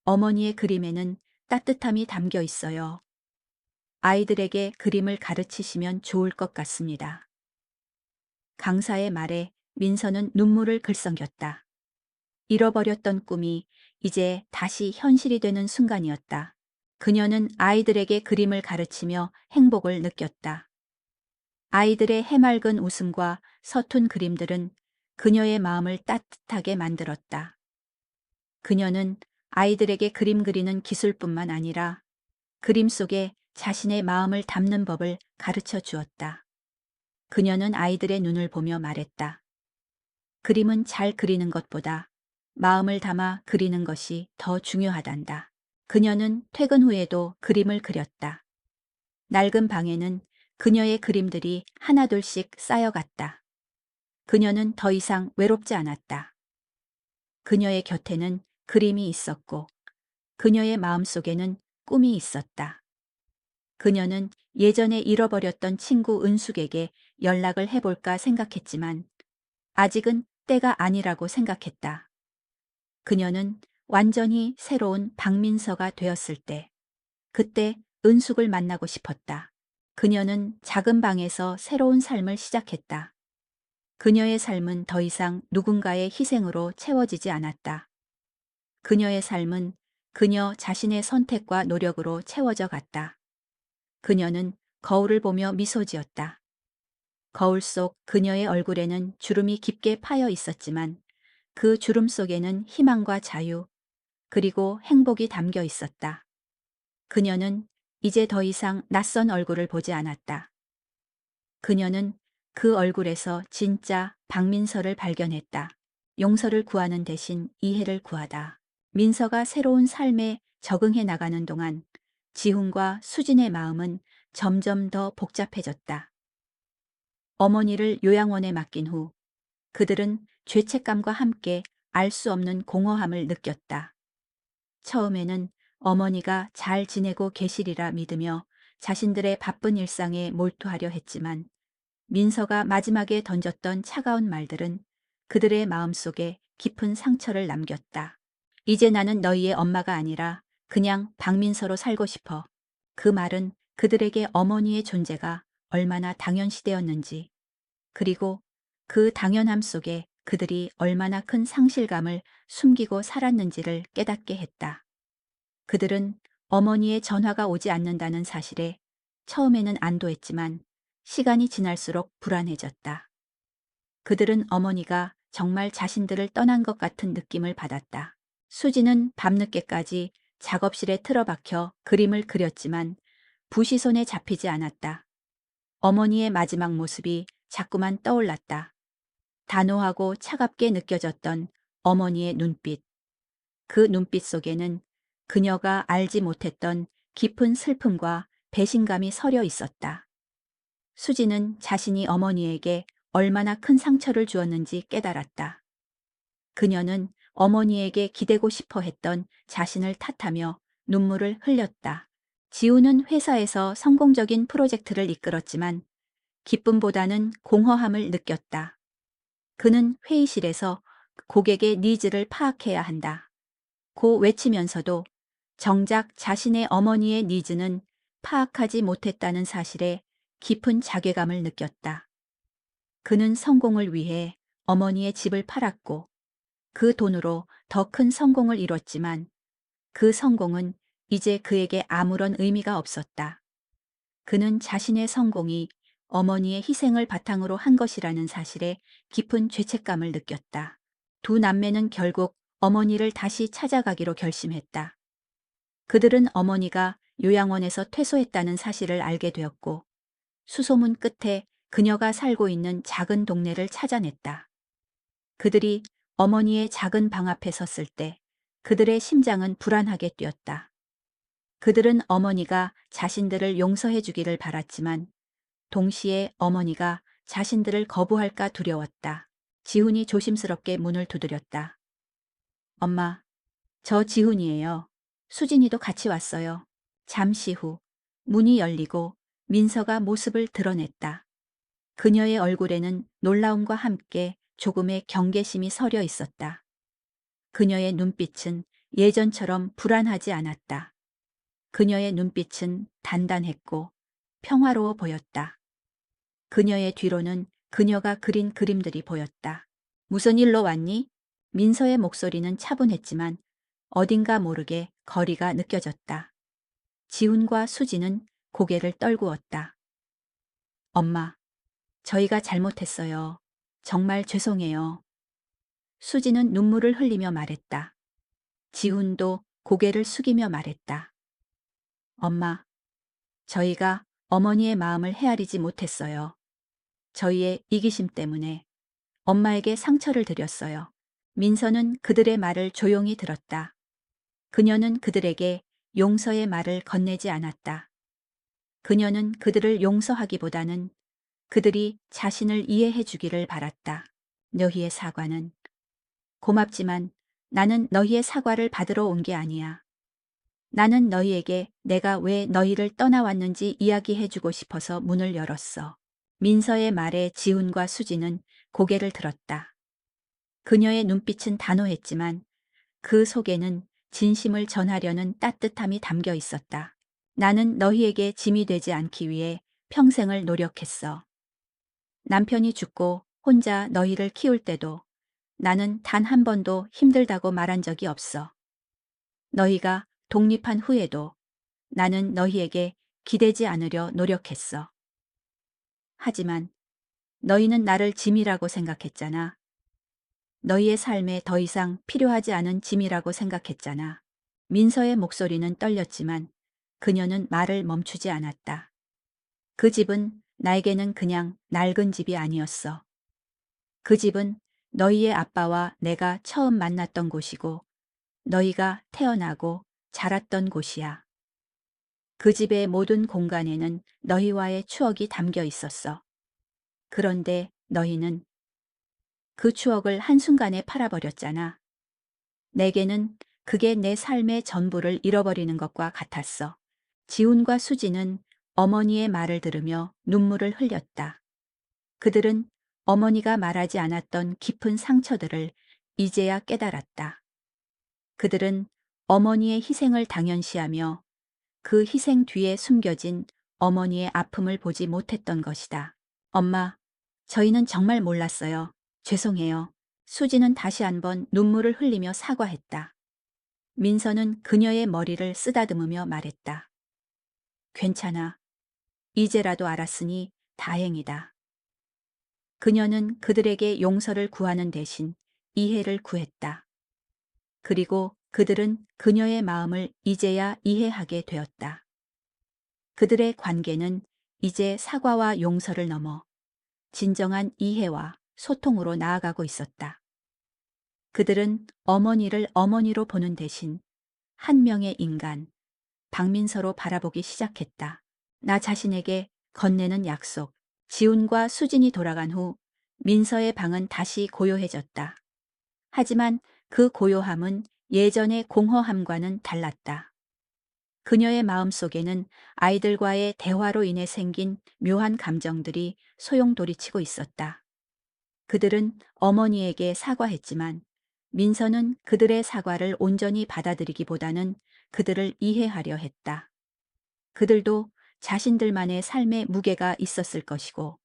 어머니의 그림에는 따뜻함이 담겨 있어요. 아이들에게 그림을 가르치시면 좋을 것 같습니다. 강사의 말에 민서는 눈물을 글썽겼다. 잃어버렸던 꿈이 이제 다시 현실이 되는 순간이었다. 그녀는 아이들에게 그림을 가르치며 행복을 느꼈다. 아이들의 해맑은 웃음과 서툰 그림들은 그녀의 마음을 따뜻하게 만들었다. 그녀는 아이들에게 그림 그리는 기술뿐만 아니라 그림 속에 자신의 마음을 담는 법을 가르쳐 주었다. 그녀는 아이들의 눈을 보며 말했다. 그림은 잘 그리는 것보다 마음을 담아 그리는 것이 더 중요하단다. 그녀는 퇴근 후에도 그림을 그렸다. 낡은 방에는 그녀의 그림들이 하나둘씩 쌓여갔다. 그녀는 더 이상 외롭지 않았다. 그녀의 곁에는 그림이 있었고 그녀의 마음속에는 꿈이 있었다. 그녀는 예전에 잃어버렸던 친구 은숙에게 연락을 해볼까 생각했지만 아직은 때가 아니라고 생각했다. 그녀는 완전히 새로운 박민서가 되었을 때, 그때 은숙을 만나고 싶었다. 그녀는 작은 방에서 새로운 삶을 시작했다. 그녀의 삶은 더 이상 누군가의 희생으로 채워지지 않았다. 그녀의 삶은 그녀 자신의 선택과 노력으로 채워져 갔다. 그녀는 거울을 보며 미소 지었다. 거울 속 그녀의 얼굴에는 주름이 깊게 파여 있었지만 그 주름 속에는 희망과 자유, 그리고 행복이 담겨 있었다. 그녀는 이제 더 이상 낯선 얼굴을 보지 않았다. 그녀는 그 얼굴에서 진짜 박민서를 발견했다. 용서를 구하는 대신 이해를 구하다. 민서가 새로운 삶에 적응해 나가는 동안 지훈과 수진의 마음은 점점 더 복잡해졌다. 어머니를 요양원에 맡긴 후 그들은 죄책감과 함께 알 수 없는 공허함을 느꼈다. 처음에는 어머니가 잘 지내고 계시리라 믿으며 자신들의 바쁜 일상에 몰두하려 했지만 민서가 마지막에 던졌던 차가운 말들은 그들의 마음속에 깊은 상처를 남겼다. 이제 나는 너희의 엄마가 아니라 그냥 박민서로 살고 싶어. 그 말은 그들에게 어머니의 존재가 얼마나 당연시되었는지, 그리고 그 당연함 속에 그들이 얼마나 큰 상실감을 숨기고 살았는지를 깨닫게 했다. 그들은 어머니의 전화가 오지 않는다는 사실에 처음에는 안도했지만 시간이 지날수록 불안해졌다. 그들은 어머니가 정말 자신들을 떠난 것 같은 느낌을 받았다. 수지는 밤늦게까지 작업실에 틀어박혀 그림을 그렸지만 붓이 손에 잡히지 않았다. 어머니의 마지막 모습이 자꾸만 떠올랐다. 단호하고 차갑게 느껴졌던 어머니의 눈빛. 그 눈빛 속에는 그녀가 알지 못했던 깊은 슬픔과 배신감이 서려 있었다. 수지는 자신이 어머니에게 얼마나 큰 상처를 주었는지 깨달았다. 그녀는 어머니에게 기대고 싶어 했던 자신을 탓하며 눈물을 흘렸다. 지우는 회사에서 성공적인 프로젝트를 이끌었지만 기쁨보다는 공허함을 느꼈다. 그는 회의실에서 고객의 니즈를 파악해야 한다. 고 외치면서도 정작 자신의 어머니의 니즈는 파악하지 못했다는 사실에 깊은 자괴감을 느꼈다. 그는 성공을 위해 어머니의 집을 팔았고 그 돈으로 더 큰 성공을 이뤘지만 그 성공은 이제 그에게 아무런 의미가 없었다. 그는 자신의 성공이 어머니의 희생을 바탕으로 한 것이라는 사실에 깊은 죄책감을 느꼈다. 두 남매는 결국 어머니를 다시 찾아가기로 결심했다. 그들은 어머니가 요양원에서 퇴소했다는 사실을 알게 되었고 수소문 끝에 그녀가 살고 있는 작은 동네를 찾아냈다. 그들이 어머니의 작은 방 앞에 섰을 때 그들의 심장은 불안하게 뛰었다. 그들은 어머니가 자신들을 용서해 주기를 바랐지만 동시에 어머니가 자신들을 거부할까 두려웠다. 지훈이 조심스럽게 문을 두드렸다. 엄마, 저 지훈이에요. 수진이도 같이 왔어요. 잠시 후 문이 열리고 민서가 모습을 드러냈다. 그녀의 얼굴에는 놀라움과 함께 조금의 경계심이 서려 있었다. 그녀의 눈빛은 예전처럼 불안하지 않았다. 그녀의 눈빛은 단단했고 평화로워 보였다. 그녀의 뒤로는 그녀가 그린 그림들이 보였다. 무슨 일로 왔니? 민서의 목소리는 차분했지만 어딘가 모르게 거리가 느껴졌다. 지훈과 수지는 고개를 떨구었다. 엄마, 저희가 잘못했어요. 정말 죄송해요. 수지는 눈물을 흘리며 말했다. 지훈도 고개를 숙이며 말했다. 엄마, 저희가 어머니의 마음을 헤아리지 못했어요. 저희의 이기심 때문에 엄마에게 상처를 드렸어요. 민서는 그들의 말을 조용히 들었다. 그녀는 그들에게 용서의 말을 건네지 않았다. 그녀는 그들을 용서하기보다는 그들이 자신을 이해해 주기를 바랐다. 너희의 사과는 고맙지만 나는 너희의 사과를 받으러 온 게 아니야. 나는 너희에게 내가 왜 너희를 떠나왔는지 이야기해 주고 싶어서 문을 열었어. 민서의 말에 지훈과 수지는 고개를 들었다. 그녀의 눈빛은 단호했지만 그 속에는 진심을 전하려는 따뜻함이 담겨 있었다. 나는 너희에게 짐이 되지 않기 위해 평생을 노력했어. 남편이 죽고 혼자 너희를 키울 때도 나는 단 한 번도 힘들다고 말한 적이 없어. 너희가 독립한 후에도 나는 너희에게 기대지 않으려 노력했어. 하지만 너희는 나를 짐이라고 생각했잖아. 너희의 삶에 더 이상 필요하지 않은 짐이라고 생각했잖아. 민서의 목소리는 떨렸지만 그녀는 말을 멈추지 않았다. 그 집은 나에게는 그냥 낡은 집이 아니었어. 그 집은 너희의 아빠와 내가 처음 만났던 곳이고 너희가 태어나고 자랐던 곳이야. 그 집의 모든 공간에는 너희와의 추억이 담겨 있었어. 그런데 너희는 그 추억을 한순간에 팔아버렸잖아. 내게는 그게 내 삶의 전부를 잃어버리는 것과 같았어. 지훈과 수지는 어머니의 말을 들으며 눈물을 흘렸다. 그들은 어머니가 말하지 않았던 깊은 상처들을 이제야 깨달았다. 그들은 어머니의 희생을 당연시하며 그 희생 뒤에 숨겨진 어머니의 아픔을 보지 못했던 것이다. 엄마, 저희는 정말 몰랐어요. 죄송해요. 수지는 다시 한번 눈물을 흘리며 사과했다. 민서는 그녀의 머리를 쓰다듬으며 말했다. 괜찮아. 이제라도 알았으니 다행이다. 그녀는 그들에게 용서를 구하는 대신 이해를 구했다. 그리고 그들은 그녀의 마음을 이제야 이해하게 되었다. 그들의 관계는 이제 사과와 용서를 넘어 진정한 이해와 소통으로 나아가고 있었다. 그들은 어머니를 어머니로 보는 대신 한 명의 인간, 박민서로 바라보기 시작했다. 나 자신에게 건네는 약속. 지훈과 수진이 돌아간 후 민서의 방은 다시 고요해졌다. 하지만 그 고요함은 예전의 공허함과는 달랐다. 그녀의 마음속에는 아이들과의 대화로 인해 생긴 묘한 감정들이 소용돌이치고 있었다. 그들은 어머니에게 사과했지만 민서는 그들의 사과를 온전히 받아들이기보다는 그들을 이해하려 했다. 그들도 자신들만의 삶의 무게가 있었을 것이고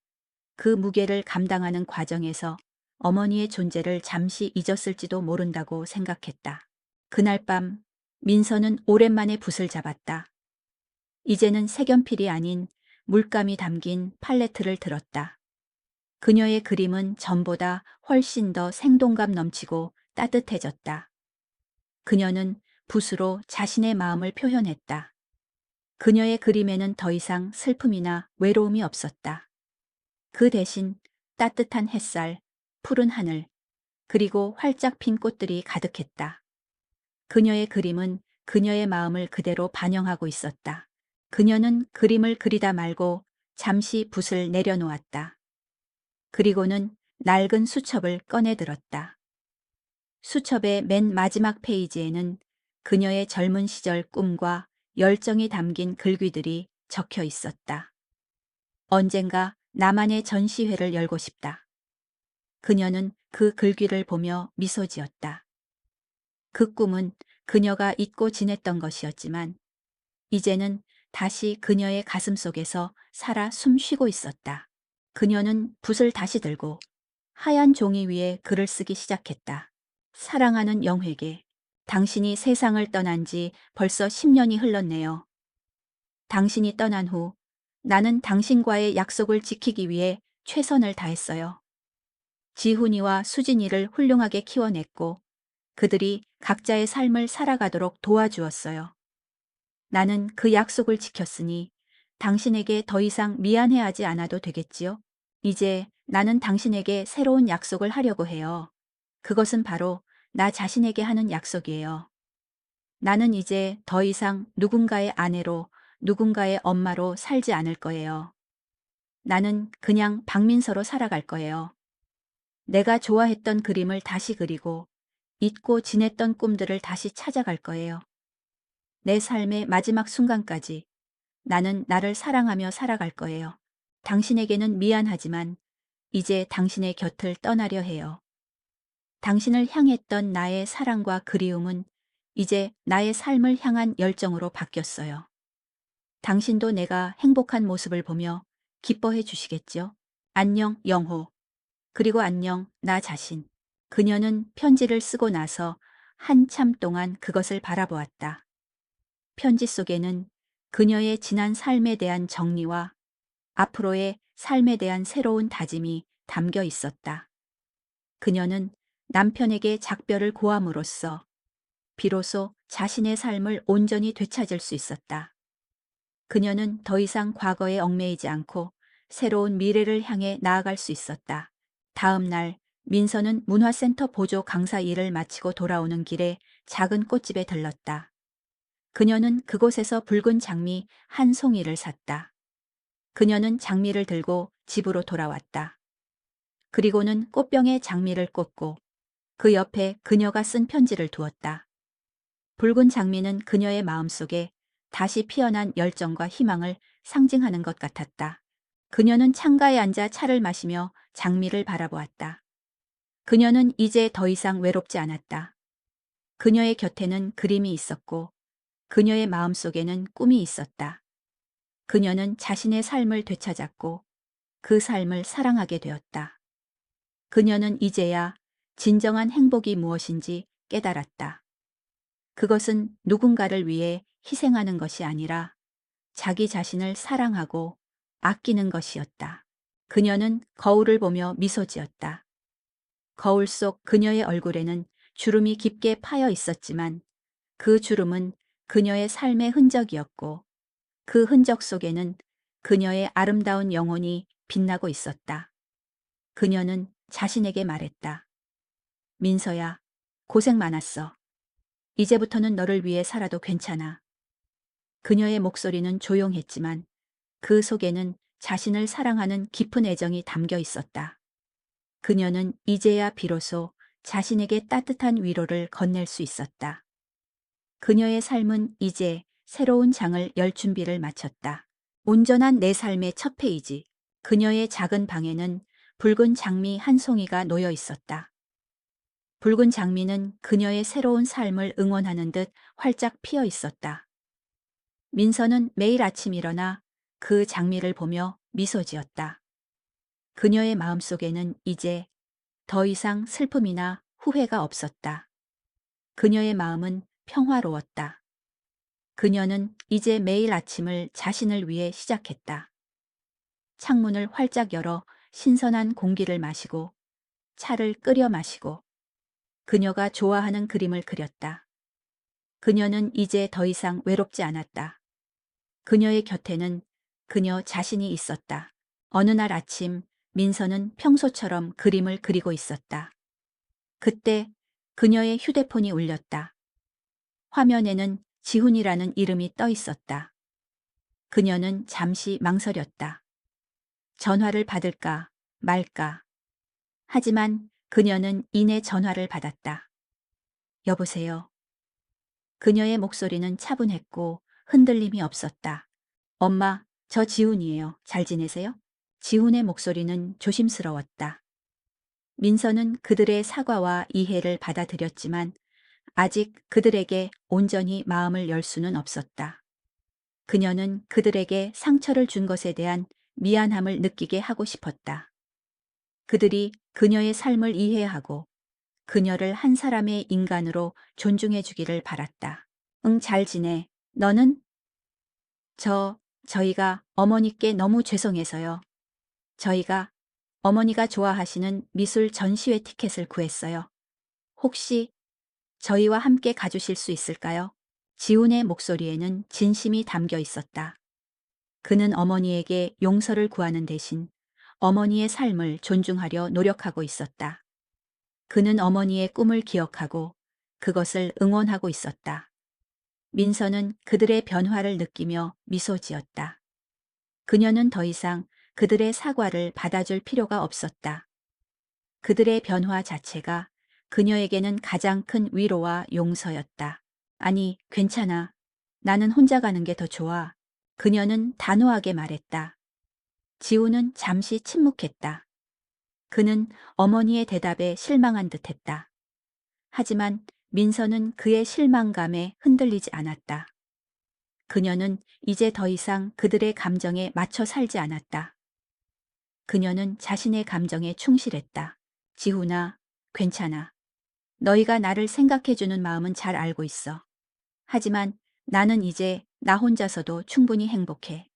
그 무게를 감당하는 과정에서 어머니의 존재를 잠시 잊었을지도 모른다고 생각했다. 그날 밤 민서는 오랜만에 붓을 잡았다. 이제는 색연필이 아닌 물감이 담긴 팔레트를 들었다. 그녀의 그림은 전보다 훨씬 더 생동감 넘치고 따뜻해졌다. 그녀는 붓으로 자신의 마음을 표현했다. 그녀의 그림에는 더 이상 슬픔이나 외로움이 없었다. 그 대신 따뜻한 햇살, 푸른 하늘, 그리고 활짝 핀 꽃들이 가득했다. 그녀의 그림은 그녀의 마음을 그대로 반영하고 있었다. 그녀는 그림을 그리다 말고 잠시 붓을 내려놓았다. 그리고는 낡은 수첩을 꺼내들었다. 수첩의 맨 마지막 페이지에는 그녀의 젊은 시절 꿈과 열정이 담긴 글귀들이 적혀 있었다. 언젠가 나만의 전시회를 열고 싶다. 그녀는 그 글귀를 보며 미소 지었다. 그 꿈은 그녀가 잊고 지냈던 것이었지만 이제는 다시 그녀의 가슴 속에서 살아 숨 쉬고 있었다. 그녀는 붓을 다시 들고 하얀 종이 위에 글을 쓰기 시작했다. 사랑하는 영회계, 당신이 세상을 떠난 지 벌써 10년이 흘렀네요. 당신이 떠난 후 나는 당신과의 약속을 지키기 위해 최선을 다했어요. 지훈이와 수진이를 훌륭하게 키워냈고 그들이 각자의 삶을 살아가도록 도와주었어요. 나는 그 약속을 지켰으니 당신에게 더 이상 미안해하지 않아도 되겠지요? 이제 나는 당신에게 새로운 약속을 하려고 해요. 그것은 바로 나 자신에게 하는 약속이에요. 나는 이제 더 이상 누군가의 아내로, 누군가의 엄마로 살지 않을 거예요. 나는 그냥 박민서로 살아갈 거예요. 내가 좋아했던 그림을 다시 그리고 잊고 지냈던 꿈들을 다시 찾아갈 거예요. 내 삶의 마지막 순간까지 나는 나를 사랑하며 살아갈 거예요. 당신에게는 미안하지만 이제 당신의 곁을 떠나려 해요. 당신을 향했던 나의 사랑과 그리움은 이제 나의 삶을 향한 열정으로 바뀌었어요. 당신도 내가 행복한 모습을 보며 기뻐해 주시겠죠? 안녕, 영호. 그리고 안녕, 나 자신. 그녀는 편지를 쓰고 나서 한참 동안 그것을 바라보았다. 편지 속에는 그녀의 지난 삶에 대한 정리와 앞으로의 삶에 대한 새로운 다짐이 담겨 있었다. 그녀는 남편에게 작별을 고함으로써 비로소 자신의 삶을 온전히 되찾을 수 있었다. 그녀는 더 이상 과거에 얽매이지 않고 새로운 미래를 향해 나아갈 수 있었다. 다음 날 민서는 문화센터 보조 강사 일을 마치고 돌아오는 길에 작은 꽃집에 들렀다. 그녀는 그곳에서 붉은 장미 한 송이를 샀다. 그녀는 장미를 들고 집으로 돌아왔다. 그리고는 꽃병에 장미를 꽂고 그 옆에 그녀가 쓴 편지를 두었다. 붉은 장미는 그녀의 마음속에 다시 피어난 열정과 희망을 상징하는 것 같았다. 그녀는 창가에 앉아 차를 마시며 장미를 바라보았다. 그녀는 이제 더 이상 외롭지 않았다. 그녀의 곁에는 그림이 있었고 그녀의 마음속에는 꿈이 있었다. 그녀는 자신의 삶을 되찾았고 그 삶을 사랑하게 되었다. 그녀는 이제야 진정한 행복이 무엇인지 깨달았다. 그것은 누군가를 위해 희생하는 것이 아니라 자기 자신을 사랑하고 아끼는 것이었다. 그녀는 거울을 보며 미소 지었다. 거울 속 그녀의 얼굴에는 주름이 깊게 파여 있었지만 그 주름은 그녀의 삶의 흔적이었고 그 흔적 속에는 그녀의 아름다운 영혼이 빛나고 있었다. 그녀는 자신에게 말했다. 민서야, 고생 많았어. 이제부터는 너를 위해 살아도 괜찮아. 그녀의 목소리는 조용했지만 그 속에는 자신을 사랑하는 깊은 애정이 담겨 있었다. 그녀는 이제야 비로소 자신에게 따뜻한 위로를 건넬 수 있었다. 그녀의 삶은 이제 새로운 장을 열 준비를 마쳤다. 온전한 내 삶의 첫 페이지. 그녀의 작은 방에는 붉은 장미 한 송이가 놓여 있었다. 붉은 장미는 그녀의 새로운 삶을 응원하는 듯 활짝 피어 있었다. 민서는 매일 아침 일어나 그 장미를 보며 미소 지었다. 그녀의 마음속에는 이제 더 이상 슬픔이나 후회가 없었다. 그녀의 마음은 평화로웠다. 그녀는 이제 매일 아침을 자신을 위해 시작했다. 창문을 활짝 열어 신선한 공기를 마시고 차를 끓여 마시고 그녀가 좋아하는 그림을 그렸다. 그녀는 이제 더 이상 외롭지 않았다. 그녀의 곁에는 그녀 자신이 있었다. 어느 날 아침 민서는 평소처럼 그림을 그리고 있었다. 그때 그녀의 휴대폰이 울렸다. 화면에는 지훈이라는 이름이 떠 있었다. 그녀는 잠시 망설였다. 전화를 받을까 말까. 하지만 그녀는 이내 전화를 받았다. 여보세요. 그녀의 목소리는 차분했고 흔들림이 없었다. 엄마, 저 지훈이에요. 잘 지내세요? 지훈의 목소리는 조심스러웠다. 민서는 그들의 사과와 이해를 받아들였지만 아직 그들에게 온전히 마음을 열 수는 없었다. 그녀는 그들에게 상처를 준 것에 대한 미안함을 느끼게 하고 싶었다. 그들이 그녀의 삶을 이해하고 그녀를 한 사람의 인간으로 존중해 주기를 바랐다. 응, 잘 지내. 너는? 저희가 어머니께 너무 죄송해서요. 저희가 어머니가 좋아하시는 미술 전시회 티켓을 구했어요. 혹시 저희와 함께 가주실 수 있을까요? 지훈의 목소리에는 진심이 담겨 있었다. 그는 어머니에게 용서를 구하는 대신 어머니의 삶을 존중하려 노력하고 있었다. 그는 어머니의 꿈을 기억하고 그것을 응원하고 있었다. 민서는 그들의 변화를 느끼며 미소 지었다. 그녀는 더 이상 그들의 사과를 받아줄 필요가 없었다. 그들의 변화 자체가 그녀에게는 가장 큰 위로와 용서였다. 아니, 괜찮아. 나는 혼자 가는 게 더 좋아. 그녀는 단호하게 말했다. 지우는 잠시 침묵했다. 그는 어머니의 대답에 실망한 듯했다. 하지만 민서는 그의 실망감에 흔들리지 않았다. 그녀는 이제 더 이상 그들의 감정에 맞춰 살지 않았다. 그녀는 자신의 감정에 충실했다. 지훈아, 괜찮아. 너희가 나를 생각해주는 마음은 잘 알고 있어. 하지만 나는 이제 나 혼자서도 충분히 행복해.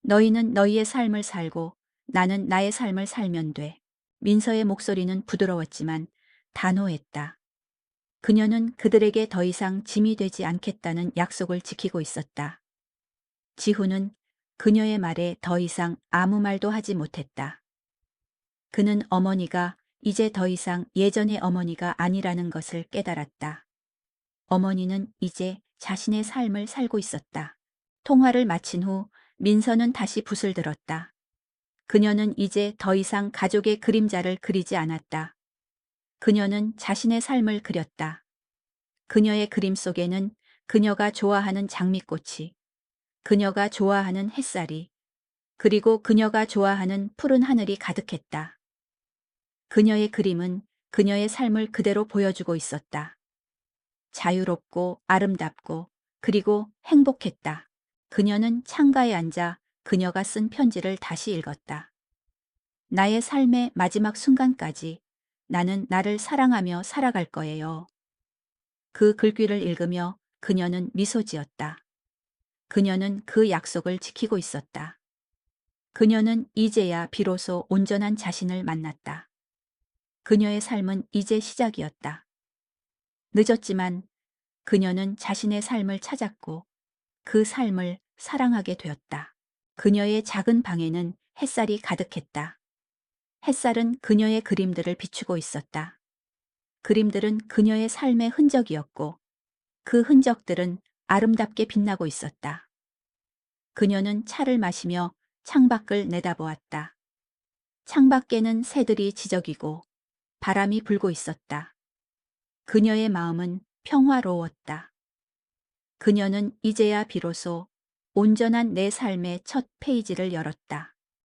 너희는 너희의 삶을 살고 나는 나의 삶을 살면 돼. 민서의 목소리는 부드러웠지만 단호했다. 그녀는 그들에게 더 이상 짐이 되지 않겠다는 약속을 지키고 있었다. 지훈은 그녀의 말에 더 이상 아무 말도 하지 못했다. 그는 어머니가 이제 더 이상 예전의 어머니가 아니라는 것을 깨달았다. 어머니는 이제 자신의 삶을 살고 있었다. 통화를 마친 후 민서는 다시 붓을 들었다. 그녀는 이제 더 이상 가족의 그림자를 그리지 않았다. 그녀는 자신의 삶을 그렸다. 그녀의 그림 속에는 그녀가 좋아하는 장미꽃이, 그녀가 좋아하는 햇살이, 그리고 그녀가 좋아하는 푸른 하늘이 가득했다. 그녀의 그림은 그녀의 삶을 그대로 보여주고 있었다. 자유롭고 아름답고 그리고 행복했다. 그녀는 창가에 앉아 그녀가 쓴 편지를 다시 읽었다. 나의 삶의 마지막 순간까지 나는 나를 사랑하며 살아갈 거예요. 그 글귀를 읽으며 그녀는 미소 지었다. 그녀는 그 약속을 지키고 있었다. 그녀는 이제야 비로소 온전한 자신을 만났다. 그녀의 삶은 이제 시작이었다. 늦었지만 그녀는 자신의 삶을 찾았고 그 삶을 사랑하게 되었다. 그녀의 작은 방에는 햇살이 가득했다. 햇살은 그녀의 그림들을 비추고 있었다. 그림들은 그녀의 삶의 흔적이었고 그 흔적들은 아름답게 빛나고 있었다. 그녀는 차를 마시며 창밖을 내다보았다. 창밖에는 새들이 지저귀고 바람이 불고 있었다. 그녀의 마음은 평화로웠다. 그녀는 이제야 비로소 온전한 내 삶의 첫 페이지를 열었다.